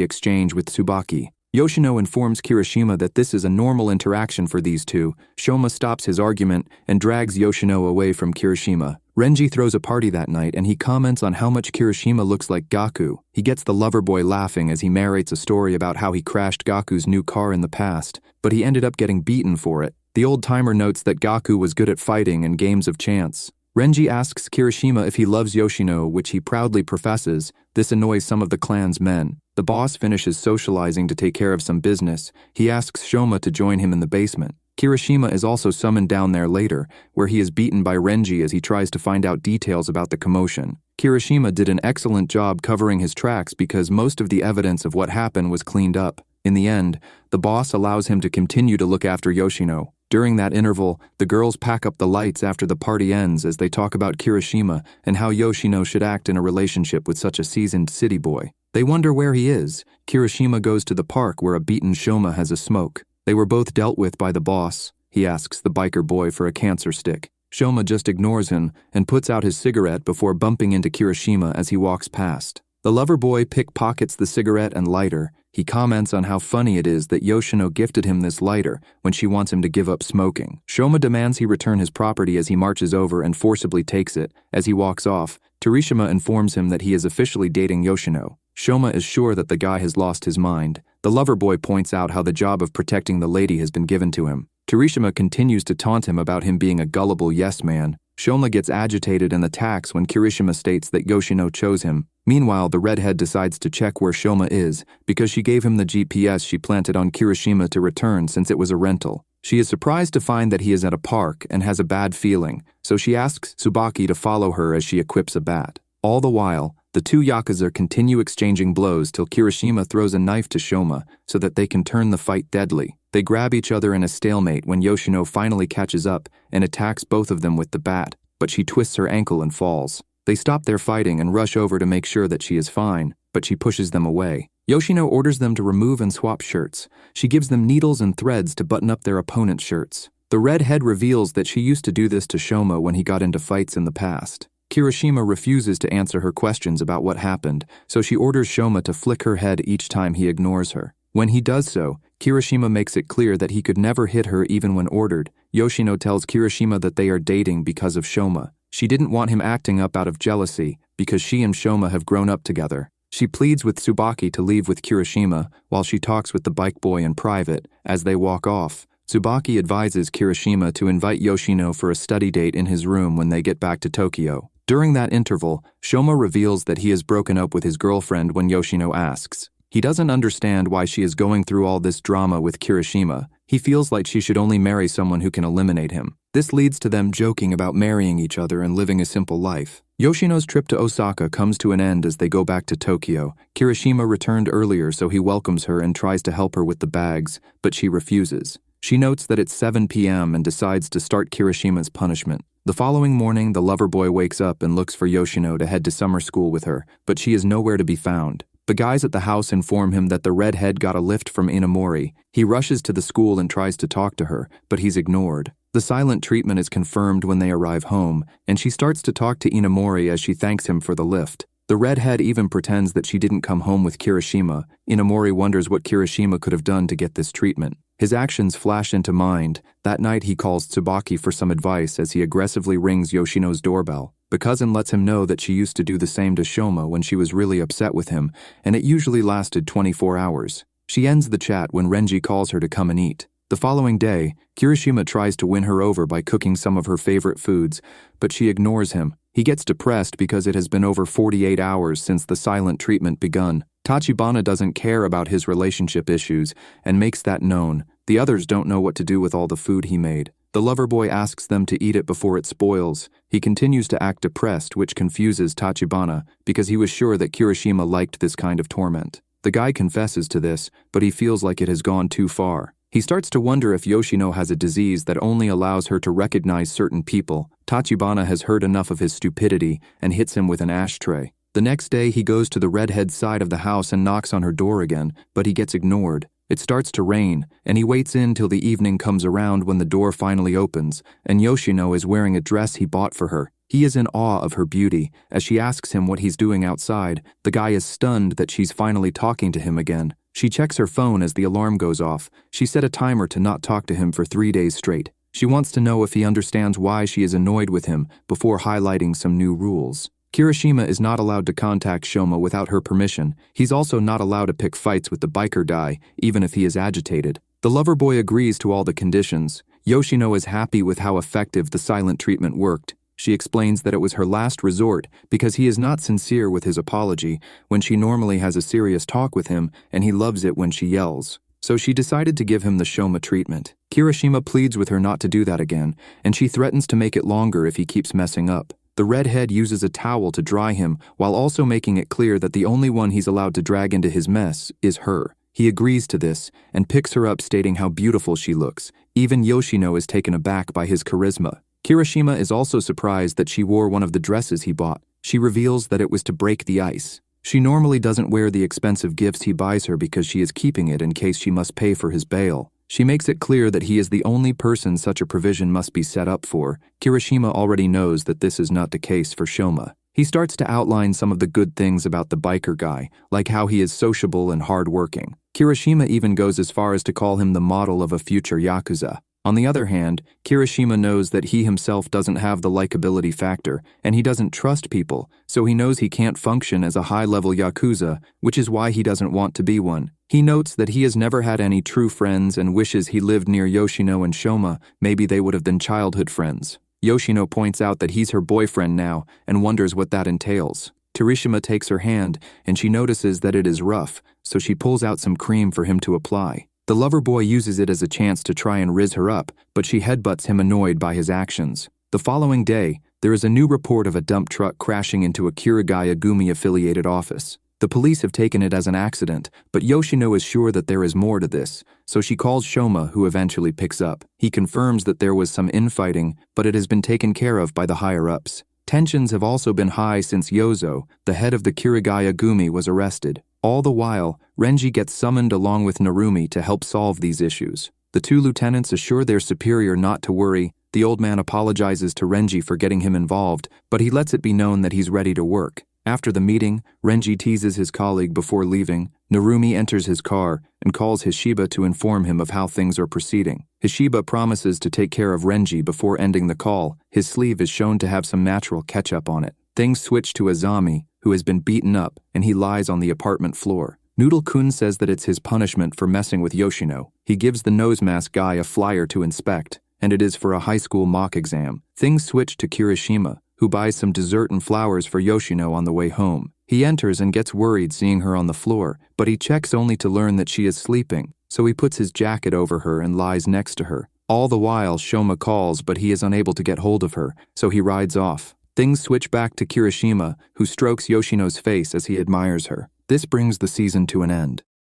exchange with Tsubaki. Yoshino informs Kirishima that this is a normal interaction for these two. Shoma stops his argument and drags Yoshino away from Kirishima. Renji throws a party that night and he comments on how much Kirishima looks like Gaku. He gets the lover boy laughing as he narrates a story about how he crashed Gaku's new car in the past, but he ended up getting beaten for it. The old-timer notes that Gaku was good at fighting and games of chance. Renji asks Kirishima if he loves Yoshino, which he proudly professes. This annoys some of the clan's men. The boss finishes socializing to take care of some business. He asks Shoma to join him in the basement. Kirishima is also summoned down there later, where he is beaten by Renji as he tries to find out details about the commotion. Kirishima did an excellent job covering his tracks because most of the evidence of what happened was cleaned up. In the end, the boss allows him to continue to look after Yoshino. During that interval, the girls pack up the lights after the party ends as they talk about Kirishima and how Yoshino should act in a relationship with such a seasoned city boy. They wonder where he is. Kirishima goes to the park where a beaten Shoma has a smoke. They were both dealt with by the boss. He asks the biker boy for a cancer stick. Shoma just ignores him and puts out his cigarette before bumping into Kirishima as he walks past. The lover boy pickpockets the cigarette and lighter. He comments on how funny it is that Yoshino gifted him this lighter when she wants him to give up smoking. Shoma demands he return his property as he marches over and forcibly takes it. As he walks off, Kirishima informs him that he is officially dating Yoshino. Shoma is sure that the guy has lost his mind. The lover boy points out how the job of protecting the lady has been given to him. Kirishima continues to taunt him about him being a gullible yes man. Shoma gets agitated and attacks when Kirishima states that Yoshino chose him. Meanwhile, the redhead decides to check where Shoma is because she gave him the GPS she planted on Kirishima to return since it was a rental. She is surprised to find that he is at a park and has a bad feeling, so she asks Tsubaki to follow her as she equips a bat. All the while, the two Yakuza continue exchanging blows till Kirishima throws a knife to Shoma so that they can turn the fight deadly. They grab each other in a stalemate when Yoshino finally catches up and attacks both of them with the bat, but she twists her ankle and falls. They stop their fighting and rush over to make sure that she is fine, but she pushes them away. Yoshino orders them to remove and swap shirts. She gives them needles and threads to button up their opponent's shirts. The redhead reveals that she used to do this to Shoma when he got into fights in the past. Kirishima refuses to answer her questions about what happened, so she orders Shoma to flick her head each time he ignores her. When he does so, Kirishima makes it clear that he could never hit her even when ordered. Yoshino tells Kirishima that they are dating because of Shoma. She didn't want him acting up out of jealousy because she and Shoma have grown up together. She pleads with Tsubaki to leave with Kirishima while she talks with the bike boy in private. As they walk off, Tsubaki advises Kirishima to invite Yoshino for a study date in his room when they get back to Tokyo. During that interval, Shoma reveals that he has broken up with his girlfriend when Yoshino asks. He doesn't understand why she is going through all this drama with Kirishima. He feels like she should only marry someone who can eliminate him. This leads to them joking about marrying each other and living a simple life. Yoshino's trip to Osaka comes to an end as they go back to Tokyo. Kirishima returned earlier, so he welcomes her and tries to help her with the bags, but she refuses. She notes that it's 7 p.m. and decides to start Kirishima's punishment. The following morning, the lover boy wakes up and looks for Yoshino to head to summer school with her, but she is nowhere to be found. The guys at the house inform him that the redhead got a lift from Inamori. He rushes to the school and tries to talk to her, but he's ignored. The silent treatment is confirmed when they arrive home, and she starts to talk to Inamori as she thanks him for the lift. The redhead even pretends that she didn't come home with Kirishima. Inamori wonders what Kirishima could have done to get this treatment. His actions flash into mind. That night he calls Tsubaki for some advice as he aggressively rings Yoshino's doorbell. The cousin lets him know that she used to do the same to Shoma when she was really upset with him, and it usually lasted 24 hours. She ends the chat when Renji calls her to come and eat. The following day, Kirishima tries to win her over by cooking some of her favorite foods, but she ignores him. He gets depressed because it has been over 48 hours since the silent treatment begun. Tachibana doesn't care about his relationship issues and makes that known. The others don't know what to do with all the food he made. The lover boy asks them to eat it before it spoils. He continues to act depressed, which confuses Tachibana because he was sure that Kirishima liked this kind of torment. The guy confesses to this, but he feels like it has gone too far. He starts to wonder if Yoshino has a disease that only allows her to recognize certain people. Tachibana has heard enough of his stupidity and hits him with an ashtray. The next day, he goes to the redhead's side of the house and knocks on her door again, but he gets ignored. It starts to rain, and he waits in till the evening comes around when the door finally opens, and Yoshino is wearing a dress he bought for her. He is in awe of her beauty. As she asks him what he's doing outside, the guy is stunned that she's finally talking to him again. She checks her phone as the alarm goes off. She set a timer to not talk to him for 3 days straight. She wants to know if he understands why she is annoyed with him before highlighting some new rules. Kirishima is not allowed to contact Shoma without her permission. He's also not allowed to pick fights with the biker guy, even if he is agitated. The lover boy agrees to all the conditions. Yoshino is happy with how effective the silent treatment worked. She explains that it was her last resort because he is not sincere with his apology when she normally has a serious talk with him, and he loves it when she yells. So she decided to give him the Shoma treatment. Kirishima pleads with her not to do that again, and she threatens to make it longer if he keeps messing up. The redhead uses a towel to dry him while also making it clear that the only one he's allowed to drag into his mess is her. He agrees to this and picks her up, stating how beautiful she looks. Even Yoshino is taken aback by his charisma. Kirishima is also surprised that she wore one of the dresses he bought. She reveals that it was to break the ice. She normally doesn't wear the expensive gifts he buys her because she is keeping it in case she must pay for his bail. She makes it clear that he is the only person such a provision must be set up for. Kirishima already knows that this is not the case for Shoma. He starts to outline some of the good things about the biker guy, like how he is sociable and hardworking. Kirishima even goes as far as to call him the model of a future Yakuza. On the other hand, Kirishima knows that he himself doesn't have the likability factor, and he doesn't trust people, so he knows he can't function as a high-level Yakuza, which is why he doesn't want to be one. He notes that he has never had any true friends and wishes he lived near Yoshino and Shoma. Maybe they would have been childhood friends. Yoshino points out that he's her boyfriend now and wonders what that entails. Kirishima takes her hand, and she notices that it is rough, so she pulls out some cream for him to apply. The lover boy uses it as a chance to try and riz her up, but she headbutts him, annoyed by his actions. The following day, there is a new report of a dump truck crashing into a Kurigaya Gumi-affiliated office. The police have taken it as an accident, but Yoshino is sure that there is more to this, so she calls Shoma, who eventually picks up. He confirms that there was some infighting, but it has been taken care of by the higher-ups. Tensions have also been high since Yozo, the head of the Kurigaya Gumi, was arrested. All the while, Renji gets summoned along with Narumi to help solve these issues. The two lieutenants assure their superior not to worry. The old man apologizes to Renji for getting him involved, but he lets it be known that he's ready to work. After the meeting, Renji teases his colleague before leaving. Narumi enters his car and calls Hishiba to inform him of how things are proceeding. Hishiba promises to take care of Renji before ending the call. His sleeve is shown to have some natural ketchup on it. Things switch to Azami, who has been beaten up, and he lies on the apartment floor. Noodle-kun says that it's his punishment for messing with Yoshino. He gives the nose mask guy a flyer to inspect, and it is for a high school mock exam. Things switch to Kirishima, who buys some dessert and flowers for Yoshino on the way home. He enters and gets worried seeing her on the floor, but he checks only to learn that she is sleeping, so he puts his jacket over her and lies next to her. All the while, Shoma calls, but he is unable to get hold of her, so he rides off. Things switch back to Kirishima, who strokes Yoshino's face as he admires her. This brings the season to an end.